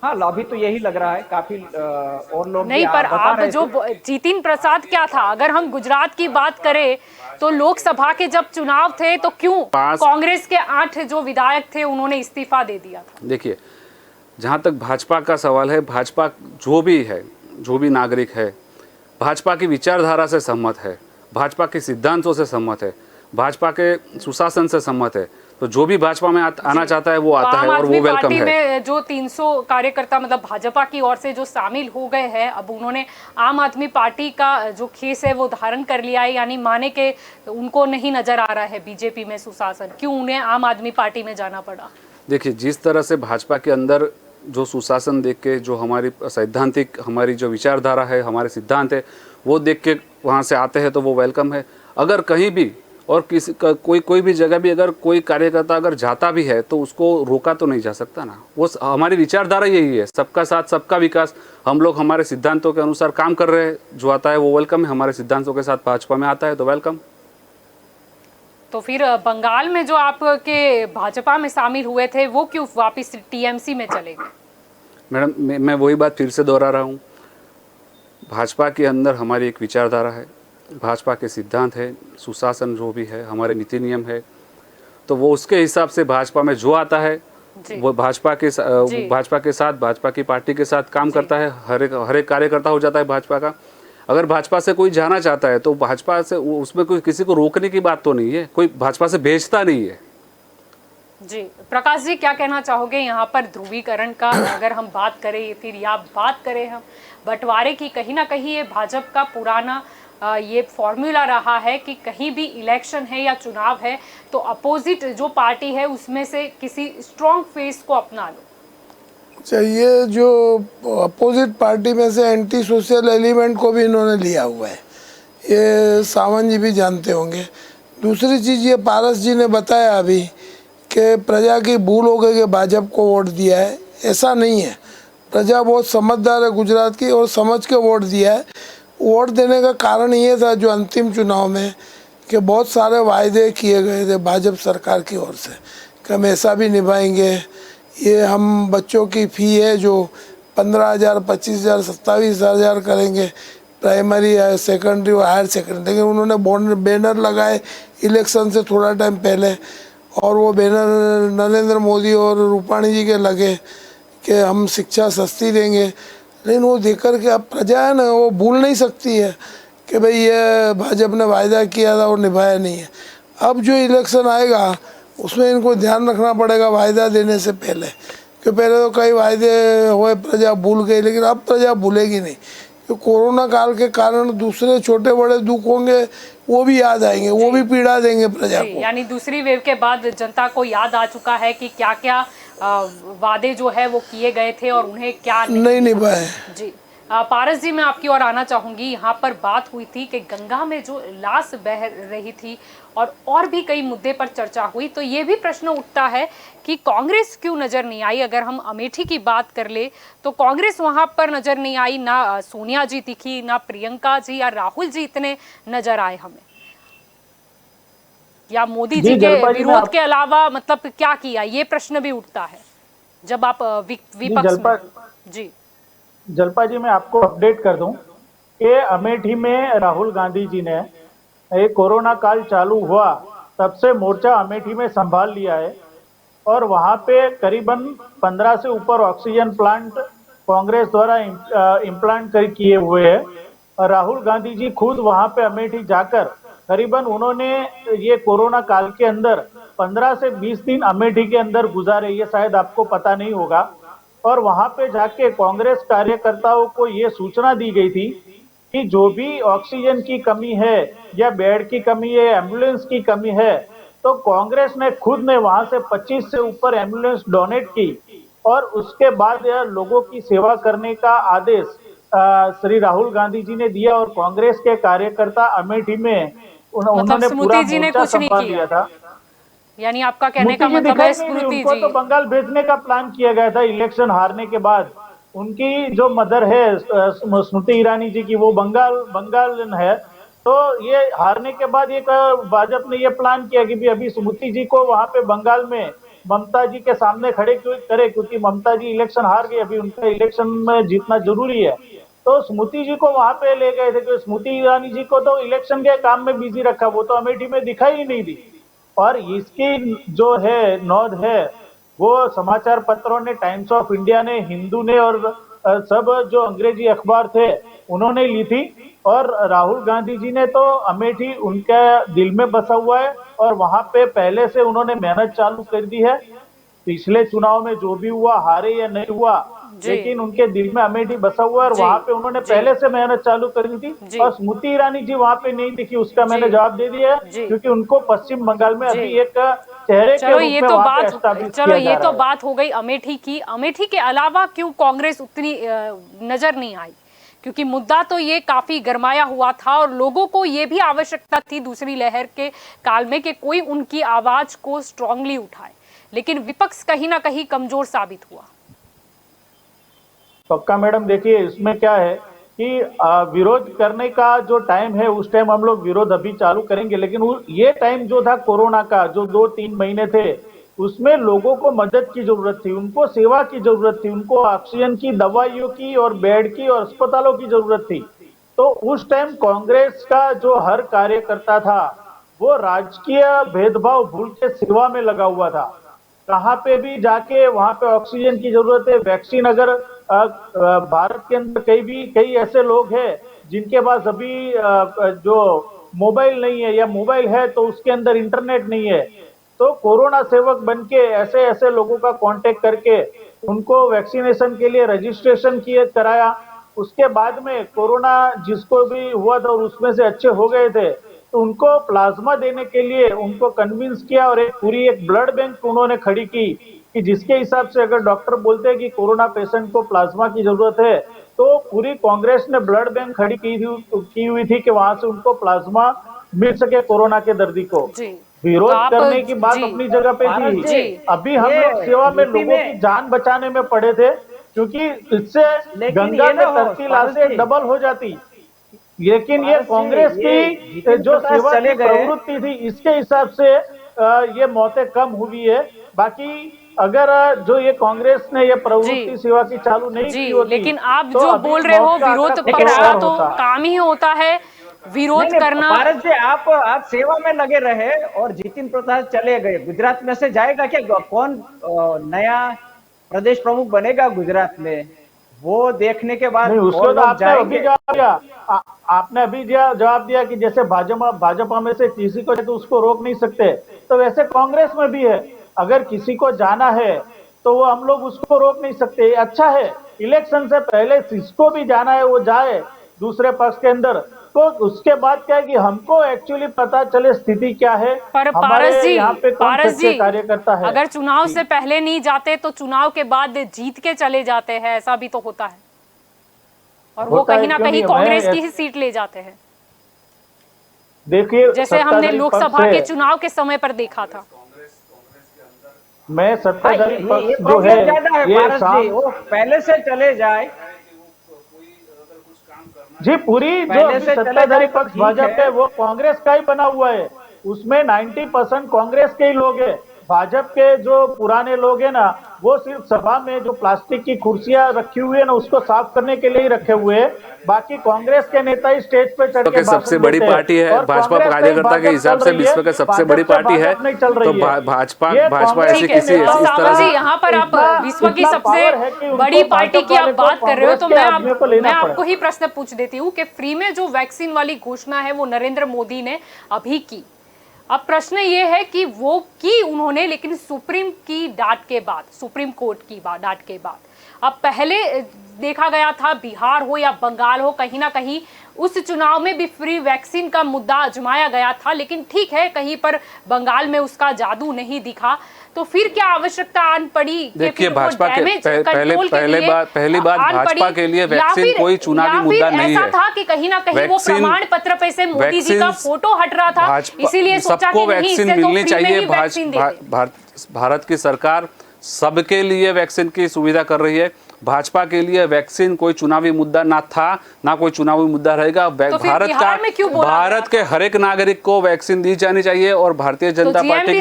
हाँ, अभी तो यही लग रहा है। काफी और लोग नहीं, पर आप जो जितिन प्रसाद क्या था, अगर हम गुजरात की बात करें तो लोकसभा के जब चुनाव थे तो क्यों कांग्रेस के 8 जो विधायक थे उन्होंने इस्तीफा दे दिया था। देखिए, जहाँ तक भाजपा का सवाल है, भाजपा जो भी है, जो भी नागरिक है, भाजपा की विचारधारा से सहमत है, भाजपा के सिद्धांतों से सहमत है, भाजपा के सुशासन से सहमत है। तो जो भी भाजपा में आना चाहता है वो आता है और वो वेलकम है। में जो 300 कार्यकर्ता मतलब भाजपा की ओर से जो शामिल हो गए हैं, अब उन्होंने आम आदमी पार्टी का जो खेस है वो धारण कर लिया है। यानी माने के उनको नहीं नजर आ रहा है बीजेपी में सुशासन, क्यों उन्हें आम आदमी पार्टी में जाना पड़ा। देखिए, जिस तरह से भाजपा के अंदर जो सुशासन देख के, जो हमारी सैद्धांतिक, हमारी जो विचारधारा है, हमारे सिद्धांत है, वो देख के वहाँ से आते हैं तो वो वेलकम है। अगर कहीं भी और किसी कोई भी जगह भी अगर कोई कार्यकर्ता अगर जाता भी है तो उसको रोका तो नहीं जा सकता ना। वो हमारी विचारधारा यही है, सबका साथ सबका विकास। हम लोग हमारे सिद्धांतों के अनुसार काम कर रहे हैं, जो आता है वो वेलकम है। हमारे सिद्धांतों के साथ भाजपा में आता है तो वेलकम। तो फिर बंगाल में जो आपके भाजपा में शामिल हुए थे वो क्यों वापिस टीएमसी में चले गए? मैडम, मैं वही बात फिर से दोहरा रहा हूँ, भाजपा के अंदर हमारी एक विचारधारा है, भाजपा के सिद्धांत है, सुशासन जो भी है, हमारे नीति नियम है। तो वो उसके हिसाब से भाजपा में जो आता है वो भाजपा के साथ, भाजपा की पार्टी के साथ काम करता है। हर एक कार्यकर्ता हो जाता है भाजपा का। अगर भाजपा से कोई जाना चाहता है तो भाजपा से, उसमें कोई किसी को रोकने की बात तो नहीं है, कोई भाजपा से भेजता नहीं है। जी, प्रकाश जी क्या कहना चाहोगे यहाँ पर ध्रुवीकरण का? अगर हम बात करें फिर या बात करें हम बंटवारे की, कहीं ना कहीं ये भाजपा का पुराना ये फॉर्मूला रहा है कि कहीं भी इलेक्शन है या चुनाव है तो अपोजिट जो पार्टी है उसमें से किसी स्ट्रॉन्ग फेस को अपना लो। अच्छा, ये जो अपोजिट पार्टी में से एंटी सोशल एलिमेंट को भी इन्होंने लिया हुआ है। ये सावंत जी भी जानते होंगे। दूसरी चीज़ ये पारस जी ने बताया अभी कि प्रजा की भूल हो गई कि भाजपा को वोट दिया है। ऐसा नहीं है, प्रजा बहुत समझदार है गुजरात की और समझ के वोट दिया है। वोट देने का कारण ये था जो अंतिम चुनाव में कि बहुत सारे वायदे किए गए थे भाजपा सरकार की ओर से कि हम ऐसा भी निभाएंगे, ये हम बच्चों की फ़ी है जो 15,000, 25,000, 27,000 करेंगे, प्राइमरी है, सेकेंडरी और हायर सेकेंडरी। लेकिन उन्होंने बैनर लगाए इलेक्शन से थोड़ा टाइम पहले, और वो बैनर नरेंद्र मोदी और रूपाणी जी के लगे कि हम शिक्षा सस्ती देंगे। लेकिन वो देख कर के अब प्रजा है ना, वो भूल नहीं सकती है कि भाई ये भाजपा ने वायदा किया था और निभाया नहीं है। अब जो इलेक्शन आएगा उसमें इनको ध्यान रखना पड़ेगा वायदा देने से पहले, कि पहले तो कई वायदे हुए प्रजा भूल गई, लेकिन अब प्रजा भूलेगी नहीं। कि कोरोना काल के कारण दूसरे छोटे बड़े दुख होंगे वो भी याद आएंगे, वो भी पीड़ा देंगे प्रजा को। यानी दूसरी वेव के बाद जनता को याद आ चुका है कि क्या क्या वादे जो है वो किए गए थे और उन्हें क्या नहीं निभाए। जी पारस जी, मैं आपकी ओर आना चाहूंगी। यहाँ पर बात हुई थी कि गंगा में जो लाश बह रही थी और भी कई मुद्दे पर चर्चा हुई, तो ये भी प्रश्न उठता है कि कांग्रेस क्यों नजर नहीं आई। अगर हम अमेठी की बात कर ले तो कांग्रेस वहां पर नजर नहीं आई, ना सोनिया जी दिखी, ना प्रियंका जी या राहुल जी इतने नजर आए हमें, या मोदी जी के विरोध के अलावा मतलब क्या किया, ये प्रश्न भी उठता है जब आप विपक्ष में। जी जलपा जी, मैं आपको अपडेट कर दूं कि अमेठी में राहुल गांधी जी ने ये कोरोना काल चालू हुआ तब से मोर्चा अमेठी में संभाल लिया है, और वहां पे करीबन 15 से ऊपर ऑक्सीजन प्लांट कांग्रेस द्वारा इम्प्लांट किए हुए हैं। और राहुल गांधी जी खुद वहां पे अमेठी जाकर करीबन उन्होंने ये कोरोना काल के अंदर 15 से 20 दिन अमेठी के अंदर गुजारे, ये शायद आपको पता नहीं होगा। और वहां पे जाके कांग्रेस कार्यकर्ताओं को ये सूचना दी गई थी कि जो भी ऑक्सीजन की कमी है या बेड की कमी है, एम्बुलेंस की कमी है, तो कांग्रेस ने खुद ने वहां से 25 से ऊपर एम्बुलेंस डोनेट की, और उसके बाद यह लोगों की सेवा करने का आदेश श्री राहुल गांधी जी ने दिया। और कांग्रेस के कार्यकर्ता अमेठी में उन्होंने पूरा मोर्चा संभाल लिया था। यानी आपका कहने का मतलब है स्मृति जी उनको तो बंगाल भेजने का प्लान किया गया था इलेक्शन हारने के बाद। उनकी जो मदर है स्मृति ईरानी जी की, वो बंगाल है। तो ये हारने के बाद ये भाजपा ने ये प्लान किया कि भी अभी स्मृति जी को वहां पे बंगाल में ममता जी के सामने खड़े करे, क्योंकि ममता जी इलेक्शन हार गई, अभी उनका इलेक्शन में जीतना जरूरी है। तो स्मृति जी को वहां पे ले गए थे, क्योंकि स्मृति ईरानी जी को तो इलेक्शन के काम में बिजी रखा, वो तो अमेठी में दिखाई ही नहीं दी। और इसकी जो है नोंद है वो समाचार पत्रों ने, टाइम्स ऑफ इंडिया ने, हिंदू ने और सब जो अंग्रेजी अखबार थे उन्होंने ली थी। और राहुल गांधी जी ने तो अमेठी उनके दिल में बसा हुआ है, और वहां पे पहले से उन्होंने मेहनत चालू कर दी है। पिछले चुनाव में जो भी हुआ, हारे या नहीं हुआ, लेकिन उनके दिल में अमेठी बसा हुआ है, और वहां पे उन्होंने पहले से मेहनत चालू कर दी थी। और स्मृति ईरानी जी वहां पे नहीं दिखी, उसका मैंने जवाब दे दिया है, क्योंकि उनको पश्चिम बंगाल में अभी एक चेहरे के रूप में ये तो बात हो गई अमेठी की। अमेठी के अलावा क्यों कांग्रेस उतनी नजर नहीं आई, क्योंकि मुद्दा तो ये काफी गरमाया हुआ था और लोगों को ये भी आवश्यकता थी दूसरी लहर के काल में कि कोई उनकी आवाज को स्ट्रांगली उठाए, लेकिन विपक्ष कहीं ना कहीं कमजोर साबित हुआ। पक्का मैडम, देखिए इसमें क्या है कि विरोध करने का जो टाइम है उस टाइम हम लोग विरोध अभी चालू करेंगे, लेकिन ये टाइम जो था कोरोना का, जो 2-3 महीने थे, उसमें लोगों को मदद की जरूरत थी, उनको सेवा की जरूरत थी, उनको ऑक्सीजन की, दवाइयों की और बेड की और अस्पतालों की जरूरत थी। तो उस टाइम कांग्रेस का जो हर कार्यकर्ता था वो राजकीय भेदभाव भूल के सेवा में लगा हुआ था। कहाँ पे भी जाके वहां पे ऑक्सीजन की जरूरत है, वैक्सीन, अगर भारत के अंदर कई ऐसे लोग हैं जिनके पास अभी जो मोबाइल नहीं है, या मोबाइल है तो उसके अंदर इंटरनेट नहीं है, तो कोरोना सेवक बनके ऐसे ऐसे लोगों का कांटेक्ट करके उनको वैक्सीनेशन के लिए रजिस्ट्रेशन कराया। उसके बाद में कोरोना जिसको भी हुआ था और उसमें से अच्छे हो गए थे, तो उनको प्लाज्मा देने के लिए उनको कन्विंस किया, और पूरी एक ब्लड बैंक उन्होंने खड़ी की कि जिसके हिसाब से अगर डॉक्टर बोलते हैं कि कोरोना पेशेंट को प्लाज्मा की जरूरत है, तो पूरी कांग्रेस ने ब्लड बैंक खड़ी की हुई थी कि वहां से उनको प्लाज्मा मिल सके कोरोना के दर्दी को। जी। विरोध तो आप- करने की बात जी। अपनी जगह पे जी। थी। अभी हम लोग सेवा में लोगों की जान बचाने में पड़े थे, क्योंकि इससे लेकिन गंगा ये में ना हो, तरती पारस लाशें जी। डबल हो जाती। लेकिन ये पारस जी, कांग्रेस ये की जितिन जो प्रकाश सेवा चले की गए। प्रवृत्ति थी, इसके हिसाब से ये मौतें कम हुई है। बाकी अगर जो ये कांग्रेस ने ये प्रवृत्ति जी। सेवा की चालू नहीं जी, की होती, लेकिन आप तो जो अभी बोल रहे हो मौत का विरोध आंकड़ा लेकिन पक्ष कुछ का और तो होता। काम ही होता है विरोध नहीं, करना। पारस जी आप सेवा में लगे रहे और जितिन प्रसाद चले गए, गुजरात में से जाएगा क्या? कौन नया प्रदेश प्रमुख बनेगा गुजरात में, वो देखने के बाद नहीं, उसको और तो लोग आपने अभी जाएंगे। जवाब दिया। आपने अभी जवाब दिया कि जैसे भाजपा में से किसी को तो उसको रोक नहीं सकते, तो वैसे कांग्रेस में भी है। अगर किसी को जाना है तो वो हम लोग उसको रोक नहीं सकते। अच्छा है, इलेक्शन से पहले जिसको भी जाना है वो जाए दूसरे पक्ष के अंदर, तो उसके बाद क्या है कि हमको एक्चुअली पता चले स्थिति क्या है, पर हमारे पारस जी, यहाँ पे कौन पारस सच्चे जी, कार्यकर्ता है। अगर चुनाव से पहले नहीं जाते तो चुनाव के बाद जीत के चले जाते हैं, ऐसा भी तो होता है। और वो होता है, कहीं ना क्यों कहीं नहीं? कांग्रेस मैं- की ही सीट ले जाते हैं, देखिए, जैसे हमने सत्ताधारी लोकसभा पक्ष के से- चुनाव के समय पर देखा था। मैं सत्ताधारी ये पक्ष जो प्रॉब्लम है ज्यादा है ये पारस जी, शाम वो पहले से चले जाए। जी, पूरी जो पहले से चले सत्ताधारी जाए तो पक्ष ठीक भाजपा है। है वो कांग्रेस का ही बना हुआ है। उसमें 90% कांग्रेस के ही लोग हैं। भाजपा के जो पुराने लोग हैं ना, वो सिर्फ सभा में जो प्लास्टिक की कुर्सियां रखी हुई है ना, उसको साफ करने के लिए ही रखे हुए हैं। बाकी कांग्रेस के नेता ही स्टेज पे चढ़ के सबसे भाषण बड़ी देते हैं। पार्टी है और भाजपा, कांग्रेस से ही कार्यकर्ता के भाजपा हिसाब चल से रही है, विश्व की सबसे भाजपा बड़ी से पार्टी है। भाजपा नहीं चल रही तो है। भाजपा ये भाजपा कांग्रेस ऐसी के किसी नेताओं इस सावंत तरह जी, से यहाँ पर आप इतना- विश्व की इतना सबसे पावर है कि उनको बड़ी पार्टी की भाजपा आप वाले को बात कर रहे हो, तो कांग्रेस के आदमियों को लेना मैं पड़ा। आपको ही प्रश्न पूछ देती हूँ कि फ्री में जो वैक्सीन वाली घोषणा है वो नरेंद्र मोदी ने अभी की। अब प्रश्न ये है कि वो की उन्होंने, लेकिन सुप्रीम की डांट के बाद, सुप्रीम कोर्ट की डांट के बाद। अब पहले देखा गया था बिहार हो या बंगाल हो, कहीं ना कहीं उस चुनाव में भी फ्री वैक्सीन का मुद्दा आजमाया गया था, लेकिन ठीक है कहीं पर बंगाल में उसका जादू नहीं दिखा। तो फिर क्या आवश्यकता आन पड़ी? देखिए, भाजपा के पहली बात भाजपा के लिए वैक्सीन कोई चुनावी मुद्दा नहीं है। ऐसा था कि कहीं ना कहीं वो प्रमाण पत्र पे से मोदी जी का फोटो हट रहा था, इसीलिए सोचा कि नहीं, वैक्सीन इससे तो मिलनी फ्री में ही चाहिए। वैक्सीन दे दें। भारत की सरकार सबके लिए वैक्सीन की सुविधा कर रही है। भाजपा के लिए वैक्सीन कोई चुनावी मुद्दा ना था, ना कोई चुनावी मुद्दा रहेगा। तो भारत के हर एक नागरिक को वैक्सीन दी जानी चाहिए और भारतीय जनता पार्टी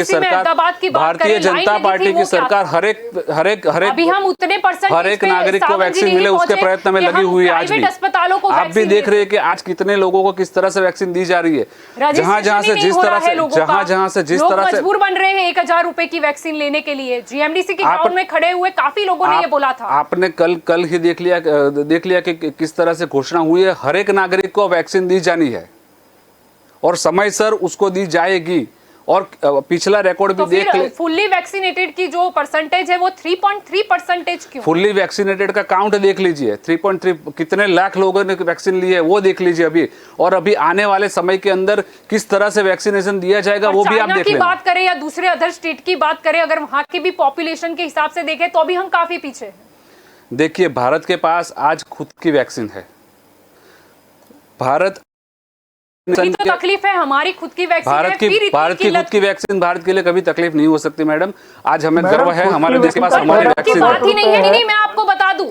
की सरकार हर एक अभी हम उतने हर एक नागरिक को वैक्सीन मिले उसके प्रयत्न में लगी हुई है। आज भी अस्पतालों को आप भी देख रहे हैं कि आज कितने लोगों को किस तरह से वैक्सीन दी जा रही है। जहां से जिस तरह से मजबूर बन रहे हैं 1000 रुपए की वैक्सीन लेने के लिए। जीएमडीसी के ग्राउंड में खड़े हुए काफी लोगों ने ये बोला था। आपने कल ही देख लिया कि किस तरह से घोषणा हुई है। हर एक नागरिक को वैक्सीन दी जानी है और समय सर उसको दी जाएगी। और पिछला रिकॉर्ड भी देख ले। फुल्ली वैक्सीनेटेड की जो परसेंटेज है वो 3.3% क्यों? फुल्ली वैक्सीनेटेड का काउंट देख लीजिए, 3.3 कितने लाख लोगों ने वैक्सीन ली है वो देख लीजिए अभी। और अभी आने वाले समय के अंदर किस तरह से वैक्सीनेशन दिया जाएगा वो भी आप देख लें। बात करें या दूसरे अदर स्टेट की बात करें, अगर वहां की भी पॉपुलेशन के हिसाब से देखें तो भी हम काफी पीछे हैं। देखिए, भारत के पास आज खुद की वैक्सीन है। भारत तो तकलीफ है हमारी खुद की वैक्सीन भारत की खुद की वैक्सीन भारत के लिए कभी तकलीफ नहीं हो सकती मैडम। आज हमें गर्व है हमारे देश के पास हमारी वैक्सीन बात ही नहीं है। नहीं, मैं आपको बता दूं,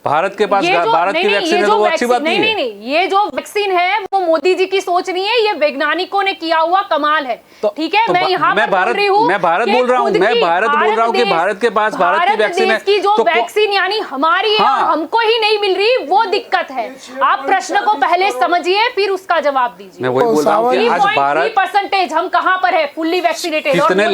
भारत के पास भारत की वैक्सीन है तो वो अच्छी बात नहीं है। नहीं, ये जो वैक्सीन है वो मोदी जी की सोच नहीं है, ये वैज्ञानिकों ने किया हुआ कमाल है। ठीक है, मैं यहाँ मैं भारत बोल रहा हूँ कि भारत के पास भारत की वैक्सीन है। की जो वैक्सीन यानी हमारी है और हमको ही नहीं मिल रही, वो दिक्कत है। आप प्रश्न को पहले समझिए फिर उसका जवाब दीजिए। मैं वही बोल रहा हूँ कि आज भारत 3.3% हम कहाँ पर है फुल्ली वैक्सीनेटेड? कितने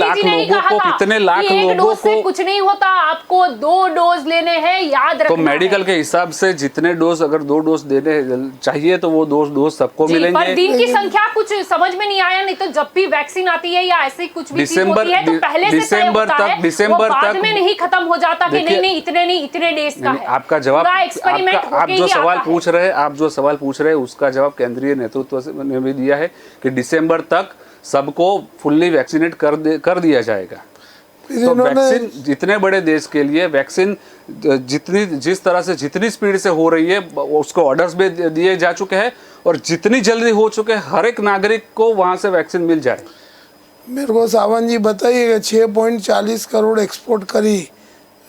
लाख लोगों को कुछ नहीं होता, आपको 2 डोज लेने हैं, याद रखना। तो मेडिकल के हिसाब से जितने डोज, अगर 2 डोज देने चाहिए तो वो 2 डोज सबको मिलेंगे। पर दिन की संख्या कुछ समझ में नहीं आया। नहीं तो जब भी वैक्सीन आती है या ऐसी कुछ भी चीज होती है तो पहले से दिसंबर तक में नहीं खत्म हो जाता कि नहीं इतने डेज का है। आपका जवाब, आप जो सवाल पूछ रहे हैं उसका जवाब केंद्रीय नेतृत्व ने भी दिया है कि दिसंबर तक सबको फुल्ली वैक्सीनेट कर दिया जाएगा। फिर तो इन्होंने वैक्सीन जितने बड़े देश के लिए वैक्सीन जिस तरह से जितनी स्पीड से हो रही है उसको ऑर्डर्स भी दिए जा चुके हैं और जितनी जल्दी हो चुके हैं हर एक नागरिक को वहां से वैक्सीन मिल जाए। मेरे को सावंत जी बताइएगा 6.40 करोड़ एक्सपोर्ट करी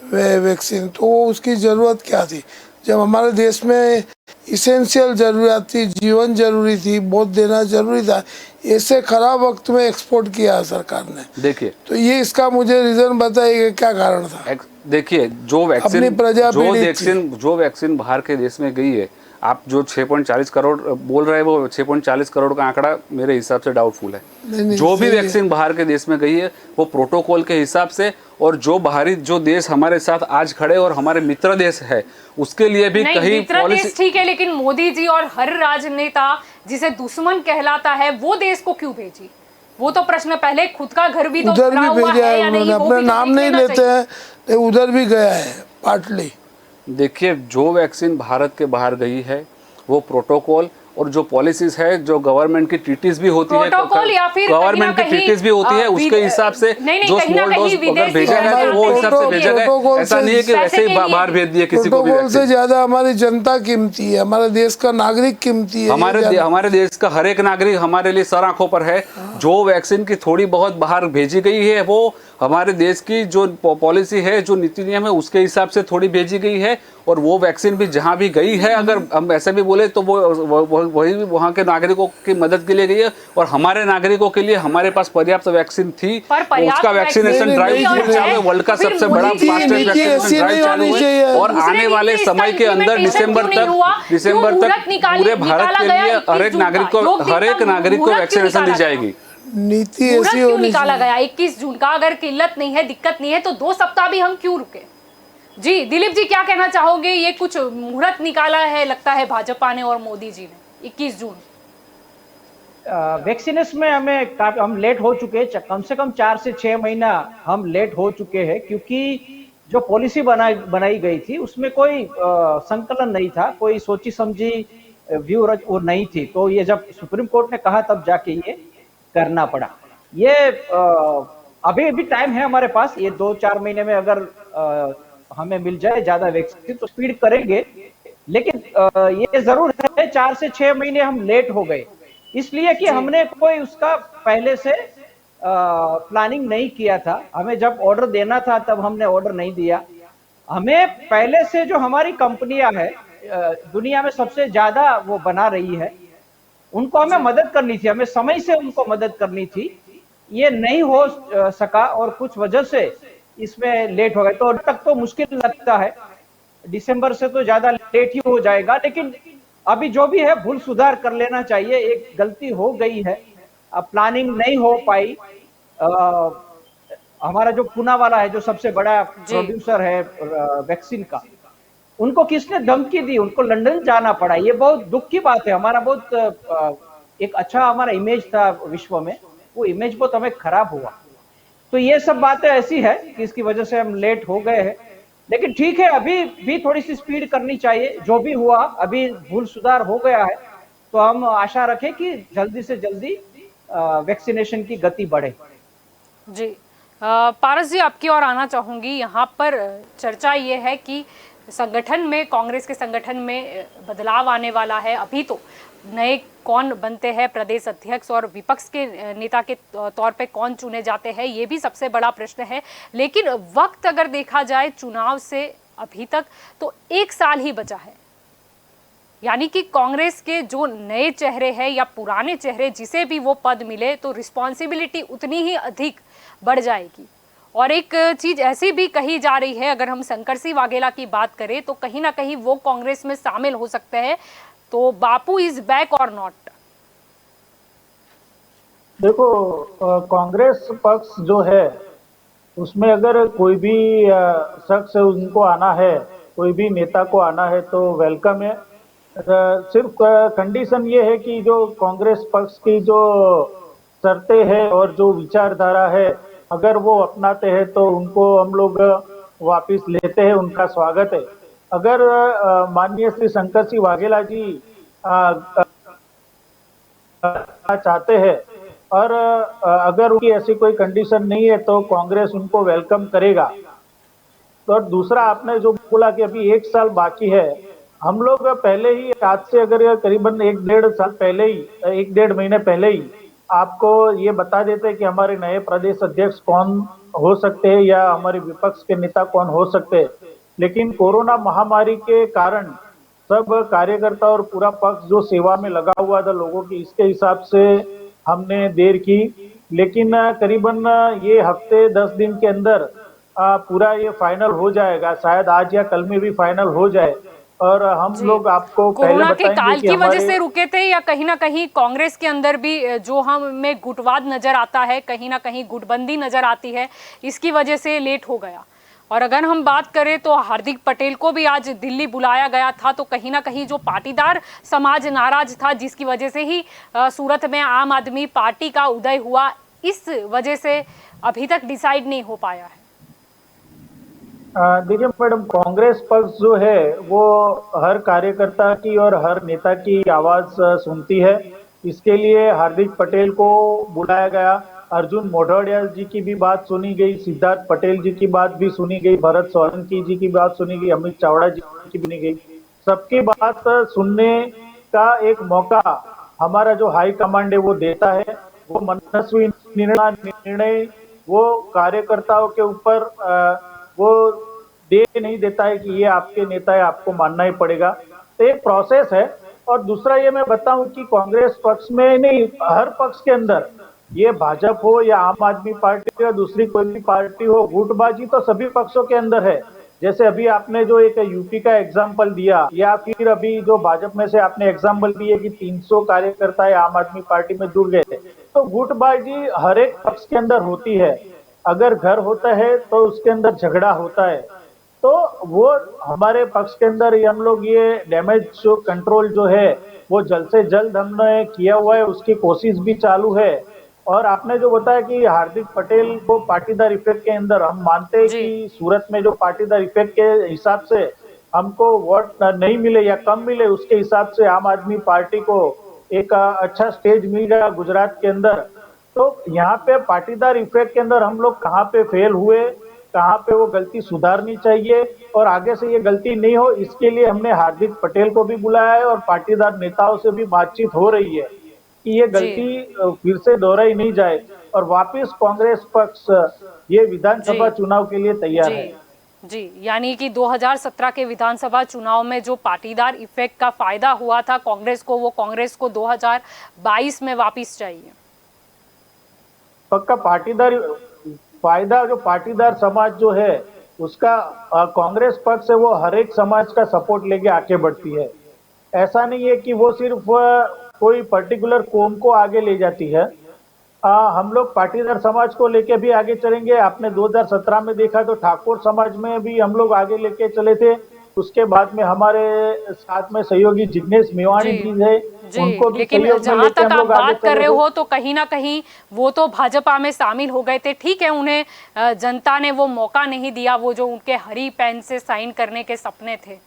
वैक्सीन, तो वो उसकी ज़रूरत क्या थी जब हमारे देश में इसेंशियल ज़रूरत थी, जीवन जरूरी थी, बहुत देना जरूरी था, ऐसे खराब वक्त में एक्सपोर्ट किया सरकार ने। देखिए तो ये इसका मुझे रीज़न बताइएगा क्या कारण था। देखिए अपनी प्रजा पीड़ित थी। जो वैक्सीन बाहर के देश में गई है, आप जो 6.40 करोड़ बोल रहे हैं वो 6.40 करोड़ का आंकड़ा मेरे हिसाब से डाउटफुल है। नहीं, जो भी सही है। वैक्सीन बाहर के देश में गई है वो प्रोटोकॉल के हिसाब से, और जो बाहरी जो देश हमारे साथ आज खड़े और हमारे मित्र देश है उसके लिए भी नहीं, कहीं मित्र पॉलिसी देश ठीक है, लेकिन मोदी जी और हर राजनेता जिसे दुश्मन कहलाता है वो देश को क्यों भेजी? वो तो प्रश्न पहले खुद का घर भी तो उधर भरा भी हुआ भेजा है है या नहीं, उन्होंने, वो अपना भी तो नाम देख नहीं लेना लेते चाहिए। हैं, लेकिन उधर भी गया है पार्टली। देखिए जो वैक्सीन भारत के बाहर गई है वो प्रोटोकॉल और जो पॉलिसीज है, जो गवर्नमेंट की ट्रीटीज भी होती है, प्रोटोकॉल या फिर गवर्नमेंट की कहीं ना ट्रीटीज भी होती है, कहीं, उसके हिसाब से नहीं, जो कहीं ना स्मॉल डोज कहीं अगर विदेशी भेजा गया पैसे तो वो आते हिसाब से हैं। भेजा गया। प्रोटोकॉल ऐसा नहीं है कि पैसे वैसे ही के लिए- बाहर भेज दिए किसी को भी प्रोटोकॉल से वैक्सीन। ज्यादा हमारी जनता कीमती है, हमारे देश का नागरिक कीमती है। हमारे देश का हर एक नागरिक हमारे लिए सर आंखों पर है। जो वैक्सीन की थोड़ी बहुत बाहर भेजी गई है वो हमारे देश की जो पॉलिसी है, जो नीति नियम है उसके हिसाब से थोड़ी भेजी गई है, और वो वैक्सीन भी जहां भी गई है अगर हम ऐसे भी बोले तो वही वहां के नागरिकों की मदद के लिए गई है, और हमारे नागरिकों के लिए हमारे पास पर्याप्त वैक्सीन थी। पर पर्याप्त उसका वैक्सीनेशन वैक्सीन ड्राइव नहीं, चालू है, वर्ल्ड का फिर सबसे बड़ा नीति- फास्टेस्ट नीति वैक्सीनेशन ऐसी ड्राइव नहीं चालू होनी है, चाहिए। और दूसरे आने दिन वाले से इसका समय के अंदर implementation दिसंबर क्यों नहीं तक हुआ? दिसंबर क्यों तक मुहूर्त पूरे भारत निकाला के गया लिए 21 हर एक जून का? नागरिक को योग दिन हर एक का नागरिक को मुहूर्त क्यों वैक्सीनेशन दी निकाला गया? जाएगी। नीति मुहूर्त ऐसी क्यों होनी निकाला चाहिए। गया 21 जून का? अगर किल्लत नहीं है, दिक्कत नहीं है, तो 2 सप्ताह भी हम क्यों रुके? जी दिलीप जी क्या कहना चाहोगे? ये कुछ मुहूर्त निकाला है लगता है भाजपा ने और मोदी जी ने 21 जून। वैक्सीनेशन में हम लेट हो चुके हैं, कम से कम 4 से 6 महीना हम लेट हो चुके हैं, क्योंकि जो पॉलिसी बनाई गई थी उसमें कोई संकलन नहीं था, कोई सोची समझी व्यू वो नहीं थी। तो ये जब सुप्रीम कोर्ट ने कहा तब जाके ये करना पड़ा। ये अभी भी टाइम है हमारे पास, ये 2-4 महीने में अगर हमें मिल जाए ज्यादा वैक्सीन तो स्पीड करेंगे, लेकिन ये जरूर है 4 से 6 महीने हम लेट हो गए, इसलिए कि हमने कोई उसका पहले से प्लानिंग नहीं किया था। हमें जब ऑर्डर देना था तब हमने ऑर्डर नहीं दिया। हमें पहले से जो हमारी कंपनियां है दुनिया में सबसे ज्यादा वो बना रही है, उनको हमें मदद करनी थी, हमें समय से उनको मदद करनी थी। ये नहीं हो सका और कुछ वजह से इसमें लेट हो गए, तो तक तो मुश्किल लगता है, दिसंबर से तो ज्यादा लेट ही हो जाएगा। लेकिन अभी जो भी है भूल सुधार कर लेना चाहिए, एक गलती हो गई है, अब प्लानिंग नहीं हो पाई। हमारा जो पूना वाला है, जो सबसे बड़ा प्रोड्यूसर है वैक्सीन का, उनको किसने धमकी दी, उनको लंदन जाना पड़ा। ये बहुत दुख की बात है। हमारा बहुत एक अच्छा हमारा इमेज था विश्व में, वो इमेज बहुत हमें खराब हुआ। तो ये सब बातें ऐसी है कि इसकी वजह से हम लेट हो गए हैं, लेकिन ठीक है, अभी भी थोड़ी सी स्पीड करनी चाहिए। जो भी हुआ अभी भूल सुधार हो गया है, तो हम आशा रखें कि जल्दी से जल्दी वैक्सीनेशन की गति बढ़े। जी पारस जी आपकी ओर आना चाहूंगी। यहाँ पर चर्चा ये है कि संगठन में, कांग्रेस के संगठन में बदलाव आने वाला है। अभी तो नए कौन बनते हैं प्रदेश अध्यक्ष और विपक्ष के नेता के तौर पे कौन चुने जाते हैं, ये भी सबसे बड़ा प्रश्न है। लेकिन वक्त अगर देखा जाए चुनाव से अभी तक तो 1 साल ही बचा है, यानी कि कांग्रेस के जो नए चेहरे हैं या पुराने चेहरे, जिसे भी वो पद मिले तो रिस्पॉन्सिबिलिटी उतनी ही अधिक बढ़ जाएगी। और एक चीज ऐसी भी कही जा रही है, अगर हम शंकर सिंह वाघेला की बात करें तो कहीं ना कहीं वो कांग्रेस में शामिल हो सकते हैं। तो बापू इज बैक और नॉट? देखो, कांग्रेस पक्ष जो है उसमें अगर कोई भी शख्स उनको आना है, कोई भी नेता को आना है तो वेलकम है। सिर्फ कंडीशन ये है कि जो कांग्रेस पक्ष की जो शर्तें हैं और जो विचारधारा है, अगर वो अपनाते हैं तो उनको हम लोग वापस लेते हैं, उनका स्वागत है। अगर माननीय श्री शंकर सिंह वाघेला जी चाहते हैं और अगर उनकी ऐसी कोई कंडीशन नहीं है तो कांग्रेस उनको वेलकम करेगा। तो और दूसरा आपने जो बोला कि अभी 1 साल बाकी है, हम लोग पहले ही आज से अगर करीबन 1 डेढ़ साल पहले ही 1 डेढ़ महीने पहले ही आपको ये बता देते कि हमारे नए प्रदेश अध्यक्ष कौन हो सकते हैं या हमारे विपक्ष के नेता कौन हो सकते हैं। लेकिन कोरोना महामारी के कारण सब कार्यकर्ता और पूरा पक्ष जो सेवा में लगा हुआ था लोगों की, इसके हिसाब से हमने देर की। लेकिन करीबन ये हफ्ते 10 दिन के अंदर पूरा ये फाइनल हो जाएगा, शायद आज या कल में भी फाइनल हो जाए। और हम लोग आपको पहले कोरोना के बताएंगे काल कि की वजह हमारे से रुके थे या कहीं ना कहीं कांग्रेस के अंदर भी जो हमें गुटवाद नजर आता है, कहीं ना कहीं गुटबंदी नजर आती है, इसकी वजह से लेट हो गया। और अगर हम बात करें तो हार्दिक पटेल को भी आज दिल्ली बुलाया गया था, तो कहीं ना कहीं जो पाटीदार समाज नाराज था, जिसकी वजह से ही सूरत में आम आदमी पार्टी का उदय हुआ, इस वजह से अभी तक डिसाइड नहीं हो पाया है। देखिए मैडम, कांग्रेस पक्ष जो है वो हर कार्यकर्ता की और हर नेता की आवाज सुनती है। इसके लिए हार्दिक पटेल को बुलाया गया। अर्जुन मोढवाडिया जी की भी बात सुनी गई, सिद्धार्थ पटेल जी की बात भी सुनी गई, भरत सोलंकी जी की बात सुनी गई, अमित चावड़ा जी की भी सुनी गई। सबकी बात सुनने का एक मौका हमारा जो हाई कमांड है वो देता है। वो मनस्वी निर्णय वो कार्यकर्ताओं के ऊपर वो दे नहीं देता है कि ये आपके नेता है, आपको मानना ही पड़ेगा। तो एक प्रोसेस है। और दूसरा ये मैं बताऊं कि कांग्रेस पक्ष में नहीं, हर पक्ष के अंदर, ये भाजपा हो या आम आदमी पार्टी हो या दूसरी कोई भी पार्टी हो, गुटबाजी तो सभी पक्षों के अंदर है। जैसे अभी आपने जो एक यूपी का एग्जाम्पल दिया, या फिर अभी जो भाजपा में से आपने एग्जाम्पल दिए कि 300 कार्यकर्ता आम आदमी पार्टी में जुड़ गए, तो गुटबाजी हर एक पक्ष के अंदर होती है। अगर घर होता है तो उसके अंदर झगड़ा होता है। तो वो हमारे पक्ष के अंदर हम लोग ये डैमेज कंट्रोल जो है वो जल्द से जल्द हमने किया हुआ है, उसकी कोशिश भी चालू है। और आपने जो बताया कि हार्दिक पटेल को पाटीदार इफेक्ट के अंदर, हम मानते हैं कि सूरत में जो पाटीदार इफेक्ट के हिसाब से हमको वोट नहीं मिले या कम मिले, उसके हिसाब से आम आदमी पार्टी को एक अच्छा स्टेज मिल गया गुजरात के अंदर। तो यहाँ पे पाटीदार इफेक्ट के अंदर हम लोग कहाँ पे फेल हुए, कहाँ पे वो गलती सुधारनी चाहिए और आगे से ये गलती नहीं हो, इसके लिए हमने हार्दिक पटेल को भी बुलाया है और पाटीदार नेताओं से भी बातचीत हो रही है कि ये गलती फिर से दोहराई नहीं जाए और वापस कांग्रेस पक्ष ये विधानसभा चुनाव के लिए तैयार है। जी, यानी कि 2017 के विधानसभा चुनाव में जो पाटीदार इफेक्ट का फायदा हुआ था कांग्रेस को, वो कांग्रेस को 2022 में वापस चाहिए। पक्का पाटीदार फायदा, जो पाटीदार समाज जो है उसका कांग्रेस पक्ष है, वो हर एक समाज का सपोर्ट लेके आगे बढ़ती है। ऐसा नहीं है कि वो सिर्फ कोई पर्टिकुलर कौम को आगे ले जाती है। हम लोग पाटीदार समाज को लेके भी आगे चलेंगे। आपने 2017 में देखा तो ठाकुर समाज में भी हम लोग आगे लेके चले थे। उसके बाद में हमारे साथ में सहयोगी जिग्नेश मेवाणी जी है, उनको भी लेकिन सहयोग में जहां लेके तक हम आप लोग आगे बात कर चले रहे थे। हो तो कहीं ना कहीं वो तो भाजपा में शामिल हो गए थे। ठीक है, उन्हें जनता ने वो मौका नहीं दिया, वो जो उनके हरी पेन से साइन करने के सपने थे।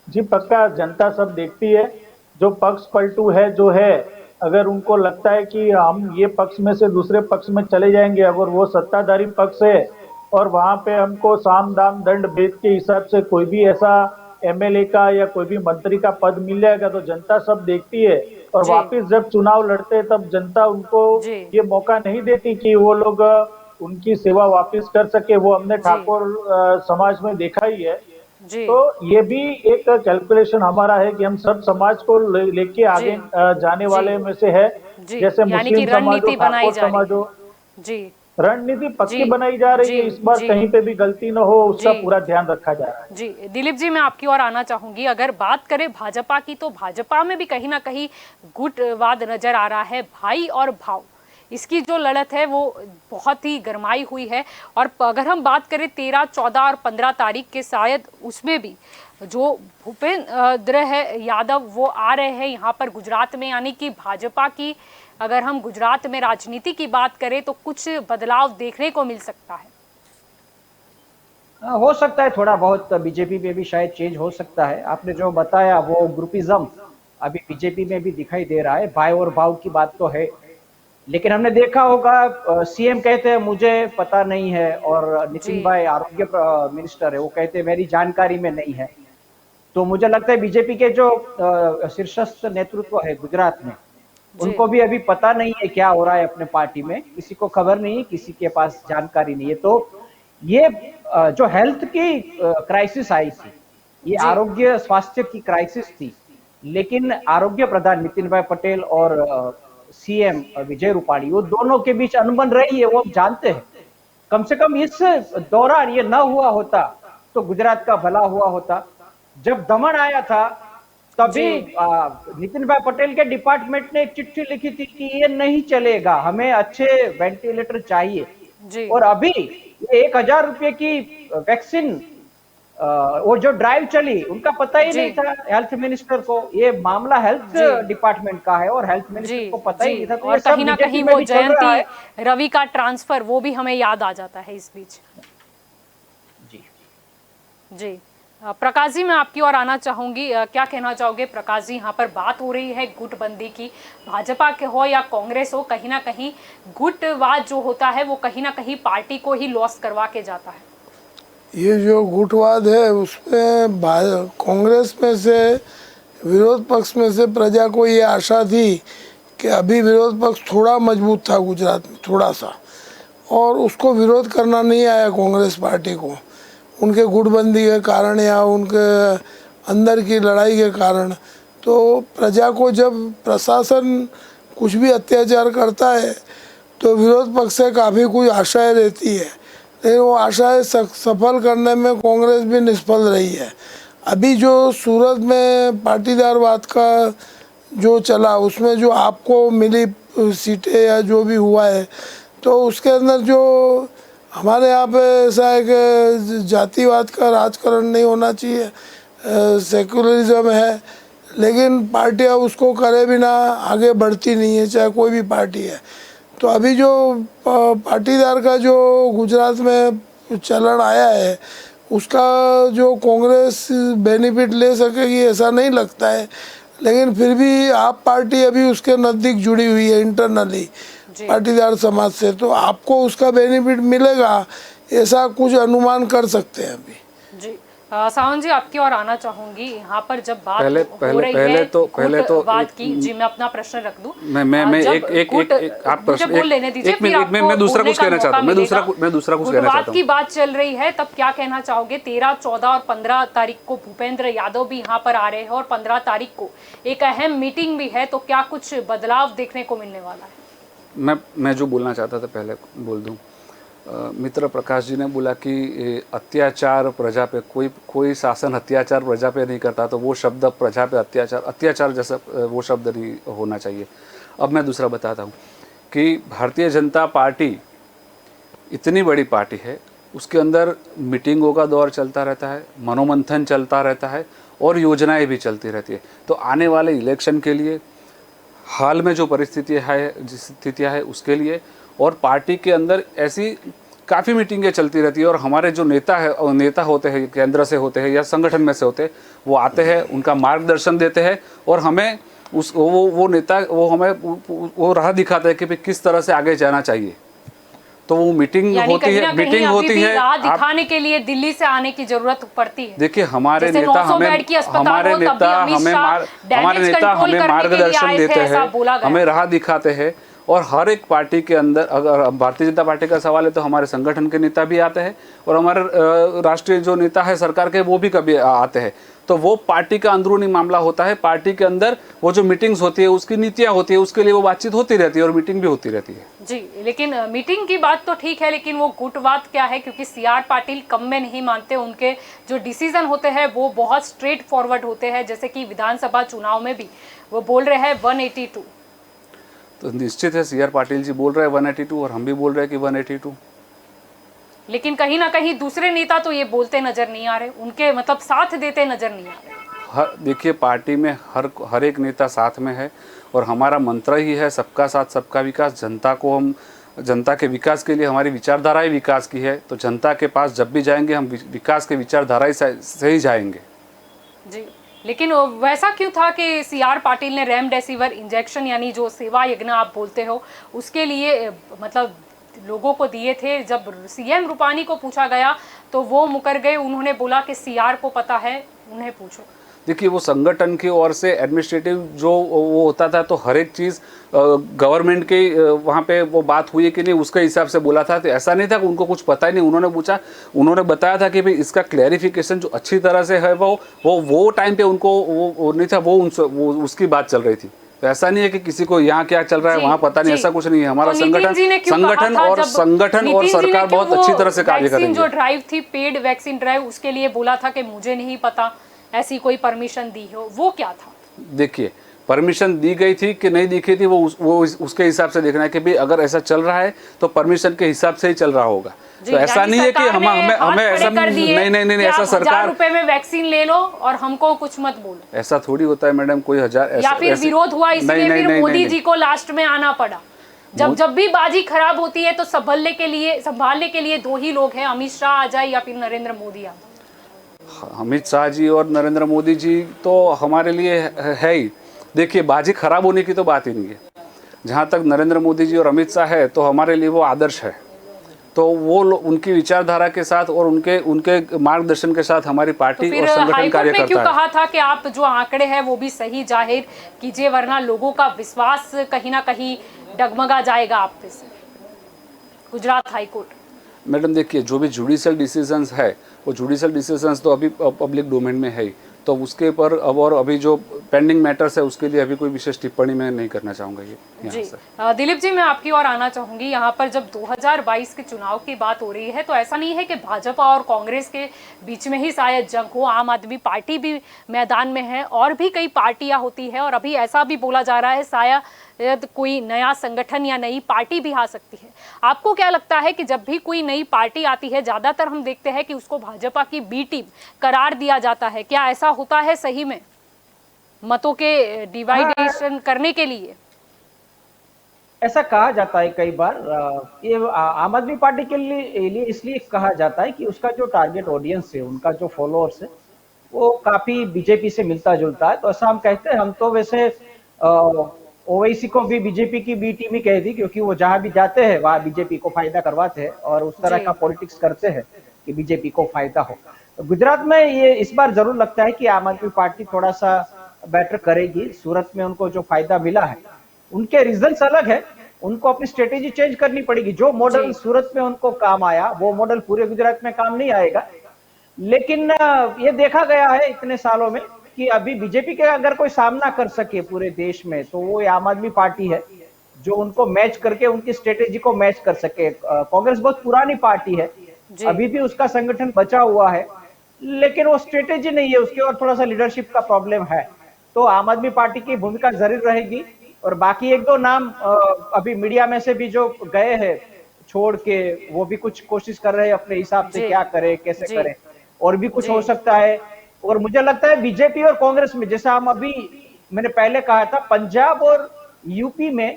जी पक्का, जनता सब देखती है। जो पक्ष पलटू है जो है, अगर उनको लगता है कि हम ये पक्ष में से दूसरे पक्ष में चले जाएंगे, अगर वो सत्ताधारी पक्ष है और वहां पे हमको साम दाम दंड भेद के हिसाब से कोई भी ऐसा एमएलए का या कोई भी मंत्री का पद मिल जाएगा, तो जनता सब देखती है। और वापिस जब चुनाव लड़ते हैं तब जनता उनको ये मौका नहीं देती कि वो लोग उनकी सेवा वापिस कर सके। वो हमने ठाकुर समाज में देखा ही है। तो ये भी एक कैलकुलेशन हमारा है कि हम सब समाज को लेके आगे जाने वाले में से है। जैसे मुस्लिम समाज हो, ठाकुर समाज हो, रणनीति पक्की बनाई जा रही है। इस बार कहीं पे भी गलती न हो, उसका पूरा ध्यान रखा जा रहा है। जी दिलीप जी, मैं आपकी ओर आना चाहूंगी। अगर बात करें भाजपा की, तो भाजपा में भी कहीं ना कहीं गुटवाद नजर आ रहा है। भाई और भाव, इसकी जो लड़त है वो बहुत ही गरमाई हुई है। और अगर हम बात करें 13, 14 और 15 तारीख के, शायद उसमें भी जो भूपेंद्र यादव वो आ रहे हैं यहाँ पर गुजरात में, यानी कि भाजपा की अगर हम गुजरात में राजनीति की बात करें तो कुछ बदलाव देखने को मिल सकता है। हो सकता है थोड़ा बहुत बीजेपी पे भी शायद चेंज हो सकता है। आपने जो बताया वो ग्रुपिज्म अभी बीजेपी में भी दिखाई दे रहा है। भाई और भाव की बात तो है, लेकिन हमने देखा होगा सीएम कहते हैं मुझे पता नहीं है, और नितिन जी। भाई आरोग्य मिनिस्टर है, वो कहते हैं मेरी जानकारी में नहीं है। तो मुझे लगता है बीजेपी के जो शीर्षस्थ नेतृत्व है गुजरात में, जी। उनको भी अभी पता नहीं है क्या हो रहा है अपने पार्टी में, किसी को खबर नहीं है, किसी के पास जानकारी नहीं है। तो ये जो हेल्थ की क्राइसिस आई थी, ये जी। आरोग्य स्वास्थ्य की क्राइसिस थी, लेकिन आरोग्य प्रधान नितिन भाई पटेल और सीएम विजय रूपाणी, वो दोनों के बीच अनबन रही है, वो हम जानते हैं। कम से कम इस दौरान ये न हुआ होता तो गुजरात का भला हुआ होता। जब दमन आया था तभी नितिन भाई पटेल के डिपार्टमेंट ने एक चिट्ठी लिखी थी कि ये नहीं चलेगा, हमें अच्छे वेंटिलेटर चाहिए। जी। और अभी ये 1000 रुपए की वैक्सीन, वो जो ड्राइव चली, उनका पता ही जी। नहीं था हेल्थ मिनिस्टर को। ये मामला हेल्थ जी। डिपार्टमेंट का है और हेल्थ जी। मिनिस्टर को पता ही नहीं था। तो और ये सब कहीं ना बीजेपी कहीं में वो भी चल रहा है। जयंती रवि का ट्रांसफर वो भी हमें याद आ जाता है इस बीच। जी जी। प्रकाश जी, मैं आपकी ओर आना चाहूंगी। क्या कहना चाहोगे प्रकाश जी? यहाँ पर बात हो रही है गुटबंदी की, भाजपा के हो या कांग्रेस हो, कहीं ना कहीं गुटवाद जो होता है वो कहीं ना कहीं पार्टी को ही लॉस करवा के जाता है। ये जो गुटवाद है उसमें कांग्रेस में से, विरोध पक्ष में से प्रजा को ये आशा थी कि अभी विरोध पक्ष थोड़ा मजबूत था गुजरात में, थोड़ा सा, और उसको विरोध करना नहीं आया कांग्रेस पार्टी को, उनके गुटबंदी के कारण या उनके अंदर की लड़ाई के कारण। तो प्रजा को जब प्रशासन कुछ भी अत्याचार करता है तो विरोध पक्ष से काफ़ी कुछ आशाएं रहती है, लेकिन वो आशाएं सफल करने में कांग्रेस भी निष्फल रही है। अभी जो सूरत में पाटीदारवाद का जो चला, उसमें जो आपको मिली सीटें या जो भी हुआ है, तो उसके अंदर जो हमारे यहाँ पे ऐसा है कि जातिवाद का राजकारण नहीं होना चाहिए, सेकुलरिज्म है, लेकिन पार्टियाँ उसको करे बिना आगे बढ़ती नहीं है, चाहे कोई भी पार्टी है। तो अभी जो पाटीदार का जो गुजरात में चलन आया है, उसका जो कांग्रेस बेनिफिट ले सकेगी ऐसा नहीं लगता है, लेकिन फिर भी आप पार्टी अभी उसके नज़दीक जुड़ी हुई है इंटरनली पाटीदार समाज से, तो आपको उसका बेनिफिट मिलेगा ऐसा कुछ अनुमान कर सकते हैं अभी। जी। सावंत जी, आपकी ओर आना चाहूंगी। यहाँ पर जब बात पहले हो रही है पहले तो बात की, जी मैं अपना प्रश्न रख दूं। मैं आप प्रश्न बोल लेने दीजिए, एक मिनट, मैं दूसरा कुछ कहना चाहता हूँ, मैं दूसरा कुछ कहना चाहता हूँ। की बात चल रही है, तब क्या कहना चाहोगे? 13, 14 और 15 तारीख को भूपेंद्र यादव भी यहाँ पर आ रहे हैं और 15 तारीख को एक अहम मीटिंग भी है, तो क्या कुछ बदलाव देखने को मिलने वाला है? मैं जो बोलना चाहता था पहले बोल दूं। मित्र प्रकाश जी ने बोला कि अत्याचार प्रजा पे, कोई शासन अत्याचार प्रजा पे नहीं करता, तो वो शब्द प्रजा पे अत्याचार जैसा वो शब्द नहीं होना चाहिए। अब मैं दूसरा बताता हूँ कि भारतीय जनता पार्टी इतनी बड़ी पार्टी है, उसके अंदर मीटिंगों का दौर चलता रहता है, मनोमंथन चलता रहता है और योजनाएं भी चलती रहती है। तो आने वाले इलेक्शन के लिए, हाल में जो स्थितियाँ है उसके लिए, और पार्टी के अंदर ऐसी काफ़ी मीटिंगें चलती रहती है, और हमारे जो नेता होते हैं, केंद्र से होते हैं या संगठन में से होते हैं, वो आते हैं, उनका मार्गदर्शन देते हैं और हमें वो नेता हमें वो राह दिखाते हैं कि भाई किस तरह से आगे जाना चाहिए। तो वो मीटिंग होती है, राह दिखाने के लिए दिल्ली से आने की जरूरत पड़ती है। देखिए हमारे नेता हमें मार्गदर्शन देते हैं, हमें राह दिखाते हैं, और हर एक पार्टी के अंदर, अगर भारतीय जनता पार्टी का सवाल है तो हमारे संगठन के नेता भी आते हैं और हमारे राष्ट्रीय जो नेता है सरकार के, वो भी कभी आते हैं। तो वो पार्टी का अंदरूनी मामला होता है, पार्टी के अंदर वो जो मीटिंग्स होती है उसकी नीतियां होती है, उसके लिए वो बातचीत होती रहती है और मीटिंग भी होती रहती है। जी, लेकिन मीटिंग की बात तो ठीक है, लेकिन वो गुटवाद क्या है? क्योंकि CR पाटिल कम में नहीं मानते, उनके जो डिसीजन होते हैं वो बहुत स्ट्रेट फॉरवर्ड होते हैं, जैसे कि विधानसभा चुनाव में भी वो बोल रहे हैं 182। तो निश्चित है CR पाटिल जी बोल रहे हैं 182 और हम भी बोल रहे हैं कि 182, लेकिन कहीं ना कहीं दूसरे नेता तो ये बोलते नजर नहीं आ रहे, उनके मतलब साथ देते नजर नहीं आ रहे। देखिए पार्टी में हर एक नेता साथ में है, और हमारा मंत्र ही है सबका साथ सबका विकास। जनता के विकास के लिए हमारी विचारधारा ही विकास की है, तो जनता के पास जब भी जाएंगे हम विकास के विचारधारा से ही जाएंगे। जी, लेकिन वैसा क्यों था कि सीआर पाटिल ने रेमडेसिविर इंजेक्शन यानी जो सेवा यज्ञ आप बोलते हो उसके लिए मतलब लोगों को दिए थे? जब सीएम रूपानी को पूछा गया तो वो मुकर गए, उन्होंने बोला कि सीआर को पता है, उन्हें पूछो। देखिए, वो संगठन की ओर से एडमिनिस्ट्रेटिव जो वो होता था, तो हर एक चीज़ गवर्नमेंट के वहाँ पे वो बात हुई है कि नहीं उसके हिसाब से बोला था। तो ऐसा नहीं था कि उनको कुछ पता ही नहीं, उन्होंने पूछा, उन्होंने बताया था कि भाई इसका क्लैरिफिकेशन जो अच्छी तरह से है वो टाइम पे उनको वो नहीं था, वो उसकी बात चल रही थी। तो ऐसा नहीं है कि किसी को यहाँ क्या चल रहा है वहाँ पता नहीं, ऐसा कुछ नहीं है। हमारा संगठन और सरकार बहुत अच्छी तरह से कार्य करेंगे। जो ड्राइव थी पेड वैक्सीन ड्राइव, उसके लिए बोला था कि मुझे नहीं पता ऐसी कोई परमिशन दी हो, वो क्या था? देखिए, परमिशन दी गई थी कि नहीं दी गई थी, वो उसके हिसाब से देखना है कि भाई अगर ऐसा चल रहा है तो परमिशन के हिसाब से ही चल रहा होगा। तो ऐसा नहीं है कि हमें ऐसा नहीं ऐसा सरकार ₹1000 में वैक्सीन ले लो और हमको कुछ मत बोलो, ऐसा थोड़ी होता है मैडम। कोई 1000 या फिर विरोध हुआ इसलिए फिर मोदी जी को लास्ट में आना पड़ा। जब भी बाजी खराब होती है तो संभालने के लिए दो ही लोग हैं, अमित शाह आ जाए या फिर नरेंद्र मोदी आ जाए। अमित शाह जी और नरेंद्र मोदी जी तो हमारे लिए है ही। देखिए, बाजी खराब होने की तो बात ही नहीं है। जहाँ तक नरेंद्र मोदी जी और अमित शाह है तो हमारे लिए वो आदर्श है। तो वो उनकी विचारधारा के साथ और उनके मार्गदर्शन के साथ हमारी पार्टी और संगठन कार्य करता है। क्यों कहा था कि आप जो आंकड़े हैं वो भी सही जाहिर कीजिए, वरना लोगों का विश्वास कहीं ना कहीं डगमगा जाएगा आप पे से? गुजरात हाईकोर्ट मैडम देखिए, जो भी जुडिशियल डिसीजंस है वो जुडिशियल डिसीजंस तो अभी पब्लिक डोमेन में है ही, तो उसके पर अब और अभी जो पेंडिंग मैटर्स है उसके लिए अभी कोई विशेष टिप्पणी मैं नहीं करना चाहूँगा। ये जी दिलीप जी, मैं आपकी ओर आना चाहूँगी। यहाँ पर जब 2022 के चुनाव की बात हो रही है तो ऐसा नहीं है कि भाजपा और कांग्रेस के बीच में ही शायद जंग हो, आम आदमी पार्टी भी मैदान में है और भी कई पार्टियाँ होती है, और अभी ऐसा भी बोला जा रहा है शायद कोई नया संगठन या नई पार्टी भी आ सकती है। आपको क्या लगता है कि जब भी कोई नई पार्टी आती है, ज़्यादातर हम देखते हैं कि उसको भाजपा की बी टीम करार दिया जाता है, क्या ऐसा होता है सही में मतों के डिवाइडेशन करने के लिए? ऐसा कहा जाता है कई बार। ये आम आदमी पार्टी के लिए इसलिए कहा जाता है कि उसका जो टारगेट ऑडियंस है, उनका जो फॉलोअर्स है, वो काफी बीजेपी से मिलता जुलता है। तो ऐसा हम कहते हैं। हम तो वैसे ओवैसी को भी बीजेपी की बी टीम ही कह दी, क्योंकि वो जहां भी जाते हैं वहां बीजेपी को फायदा करवाते हैं और उस तरह का पॉलिटिक्स करते हैं कि बीजेपी को फायदा हो। तो गुजरात में ये इस बार जरूर लगता है कि आम आदमी पार्टी थोड़ा सा बेटर करेगी। सूरत में उनको जो फायदा मिला है, उनके रीजंस अलग है, उनको अपनी स्ट्रेटेजी चेंज करनी पड़ेगी। जो मॉडल सूरत में उनको काम आया वो मॉडल पूरे गुजरात में काम नहीं आएगा। लेकिन ये देखा गया है इतने सालों में कि अभी बीजेपी के अगर कोई सामना कर सके पूरे देश में तो वो आम आदमी पार्टी है, जो उनको मैच करके उनकी स्ट्रेटेजी को मैच कर सके। कांग्रेस बहुत पुरानी पार्टी है, अभी भी उसका संगठन बचा हुआ है, लेकिन वो स्ट्रेटेजी नहीं है उसके, और थोड़ा सा लीडरशिप का प्रॉब्लम है। तो आम आदमी पार्टी की भूमिका जरूर रहेगी। और बाकी एक दो नाम अभी मीडिया में से भी जो गए हैं छोड़ के, वो भी कुछ कोशिश कर रहे हैं अपने हिसाब से क्या करे कैसे करे, और भी कुछ हो सकता है। और मुझे लगता है बीजेपी और कांग्रेस में, जैसा हम अभी मैंने पहले कहा था, पंजाब और यूपी में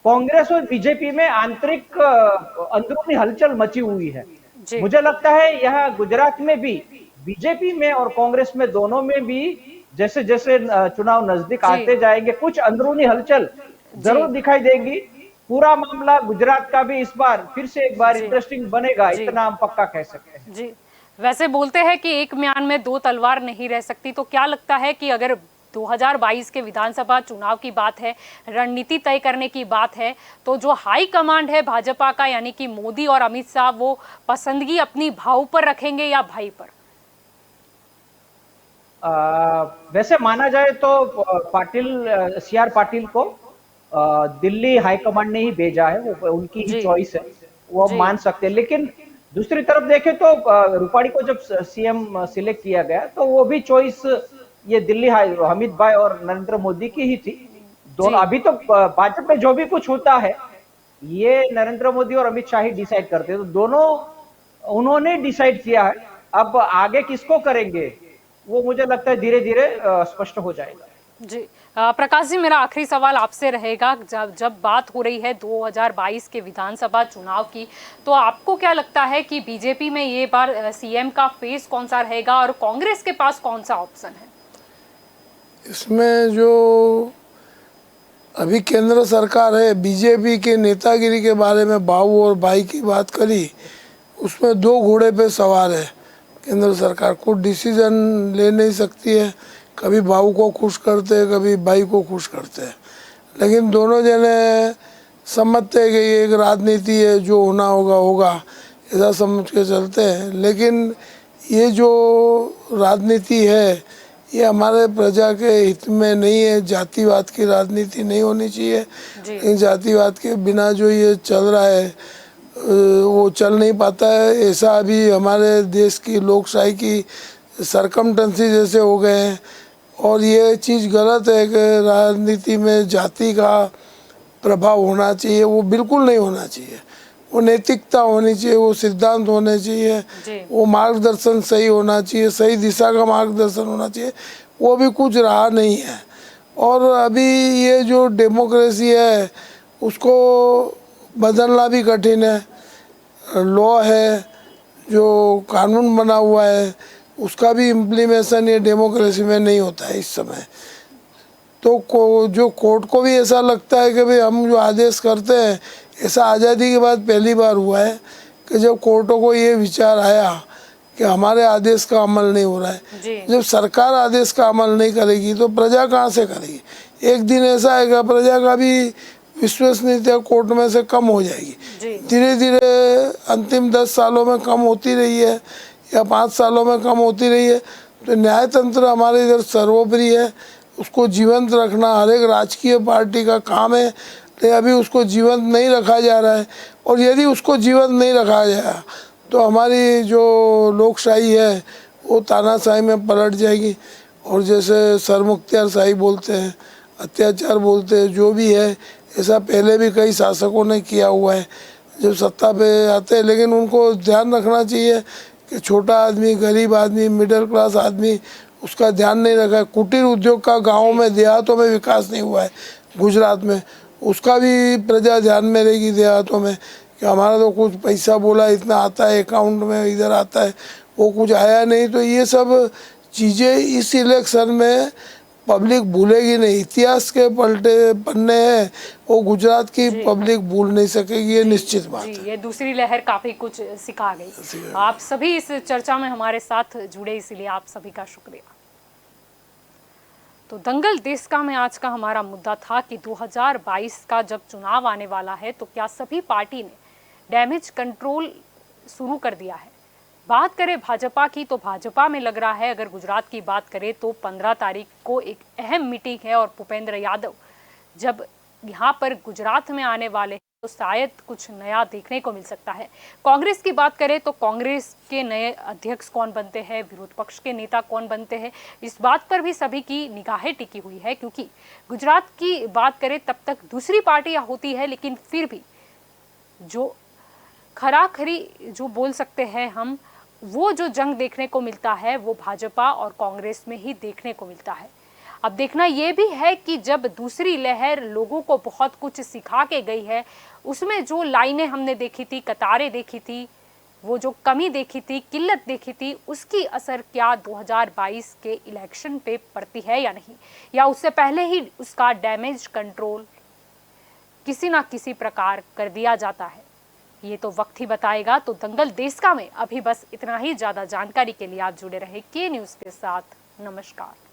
कांग्रेस और बीजेपी में आंतरिक अंदरूनी हलचल मची हुई है। मुझे लगता है यहाँ गुजरात में भी बीजेपी में और कांग्रेस में दोनों में भी जैसे जैसे चुनाव नजदीक आते जाएंगे कुछ अंदरूनी हलचल जरूर दिखाई देगी। पूरा मामला गुजरात का भी इस बार फिर से एक बार इंटरेस्टिंग बनेगा, इतना हम पक्का कह सकते हैं। जी, वैसे बोलते हैं कि एक म्यान में दो तलवार नहीं रह सकती, तो क्या लगता है कि अगर 2022 के विधानसभा चुनाव की बात है, रणनीति तय करने की बात है, तो जो हाई कमांड है भाजपा का यानी कि मोदी और अमित शाह, वो पसंदगी अपनी भाव पर रखेंगे या भाई पर? वैसे माना जाए तो सीआर पाटिल को दिल्ली हाईकमांड ने ही भेजा है, वो उनकी ही चॉइस है, वो हम मान सकते हैं। लेकिन दूसरी तरफ देखें तो रूपाणी को जब सीएम सिलेक्ट किया गया तो वो भी चॉइस ये दिल्ली हमीद भाई और नरेंद्र मोदी की ही थी। दोनों अभी तो भाजपा में जो भी कुछ होता है ये नरेंद्र मोदी और अमित शाह ही डिसाइड करते हैं, तो दोनों उन्होंने डिसाइड किया है। अब आगे किसको करेंगे वो मुझे लगता है धीरे धीरे स्पष्ट हो जाएगा। जी प्रकाश जी, मेरा आखिरी सवाल आपसे रहेगा, जब बात हो रही है 2022 के विधानसभा चुनाव की, तो आपको क्या लगता है कि बीजेपी में ये बार सीएम का फेस कौन सा रहेगा और कांग्रेस के पास कौन सा ऑप्शन है? इसमें जो अभी केंद्र सरकार है, बीजेपी के नेतागिरी के बारे में बाबू और भाई की बात करी, उसमें दो घोड़े पे सवार है केंद्र सरकार। कुछ डिसीजन ले नहीं सकती है, कभी बाबू को खुश करते हैं, कभी भाई को खुश करते हैं, लेकिन दोनों जने समझते हैं कि ये एक राजनीति है, जो होना होगा होगा, ऐसा समझ के चलते हैं। लेकिन ये जो राजनीति है ये हमारे प्रजा के हित में नहीं है। जातिवाद की राजनीति नहीं होनी चाहिए। इन जातिवाद के बिना जो ये चल रहा है वो चल नहीं पाता है। ऐसा अभी हमारे देश की लोकशाही की सरकमटेंसी जैसे हो गए हैं, और ये चीज़ गलत है कि राजनीति में जाति का प्रभाव होना चाहिए, वो बिल्कुल नहीं होना चाहिए। वो नैतिकता होनी चाहिए, वो सिद्धांत होने चाहिए, वो मार्गदर्शन सही होना चाहिए, सही दिशा का मार्गदर्शन होना चाहिए। वो भी कुछ रहा नहीं है। और अभी ये जो डेमोक्रेसी है उसको बदलना भी कठिन है। लॉ है जो कानून बना हुआ है, उसका भी इम्प्लीमेशन ये डेमोक्रेसी में नहीं होता है इस समय। तो जो कोर्ट को भी ऐसा लगता है कि भाई हम जो आदेश करते हैं, ऐसा आज़ादी के बाद पहली बार हुआ है कि जब कोर्टों को ये विचार आया कि हमारे आदेश का अमल नहीं हो रहा है। जब सरकार आदेश का अमल नहीं करेगी तो प्रजा कहाँ से करेगी? एक दिन ऐसा आएगा प्रजा का भी विश्वसनीयता कोर्ट में से कम हो जाएगी। धीरे धीरे अंतिम 10 सालों में कम होती रही है या 5 सालों में कम होती रही है। तो न्यायतंत्र हमारे इधर सर्वोपरि है, उसको जीवंत रखना हर एक राजकीय पार्टी का काम है। लेकिन अभी उसको जीवंत नहीं रखा जा रहा है, और यदि उसको जीवंत नहीं रखा जाए तो हमारी जो लोकशाही है वो तानाशाही में पलट जाएगी। और जैसे सरमुख्तियार शाही बोलते हैं, अत्याचार बोलते हैं, जो भी है ऐसा पहले भी कई शासकों ने किया हुआ है जब सत्ता पे आते हैं। लेकिन उनको ध्यान रखना चाहिए कि छोटा आदमी, गरीब आदमी, मिडिल क्लास आदमी, उसका ध्यान नहीं रखा है। कुटीर उद्योग का गाँव में, देहातों में विकास नहीं हुआ है गुजरात में, उसका भी प्रजा ध्यान में रहेगी देहातों में कि हमारा तो कुछ पैसा बोला इतना आता है अकाउंट में, इधर आता है, वो कुछ आया नहीं। तो ये सब चीज़ें इस इलेक्शन में पब्लिक भूलेगी नहीं। इतिहास के पन्ने हैं, वो गुजरात की पब्लिक भूल नहीं सकेगी, ये निश्चित बात है। ये दूसरी लहर काफ़ी कुछ सिखा गई। आप सभी इस चर्चा में हमारे साथ जुड़े, इसीलिए आप सभी का शुक्रिया। तो दंगल देश का में आज का हमारा मुद्दा था कि 2022 का जब चुनाव आने वाला है तो क्या सभी पार्टी ने डैमेज कंट्रोल शुरू कर दिया है। बात करें भाजपा की तो भाजपा में लग रहा है, अगर गुजरात की बात करें तो 15 तारीख को एक अहम मीटिंग है और भूपेंद्र यादव जब यहाँ पर गुजरात में आने वाले तो शायद कुछ नया देखने को मिल सकता है। कांग्रेस की बात करें तो कांग्रेस के नए अध्यक्ष कौन बनते हैं, विरोध पक्ष के नेता कौन बनते हैं, इस बात पर भी सभी की निगाहें टिकी हुई है। क्योंकि गुजरात की बात करें तब तक दूसरी पार्टियां होती है, लेकिन फिर भी जो खराखरी जो बोल सकते हैं हम, वो जो जंग देखने को मिलता है वो भाजपा और कांग्रेस में ही देखने को मिलता है। अब देखना ये भी है कि जब दूसरी लहर लोगों को बहुत कुछ सिखा के गई है, उसमें जो लाइनें हमने देखी थी, कतारें देखी थी, वो जो कमी देखी थी, किल्लत देखी थी, उसकी असर क्या 2022 के इलेक्शन पे पड़ती है या नहीं, या उससे पहले ही उसका डैमेज कंट्रोल किसी ना किसी प्रकार कर दिया जाता है, ये तो वक्त ही बताएगा। तो दंगल देश का में अभी बस इतना ही। ज़्यादा जानकारी के लिए आप जुड़े रहे के न्यूज़ के साथ। नमस्कार।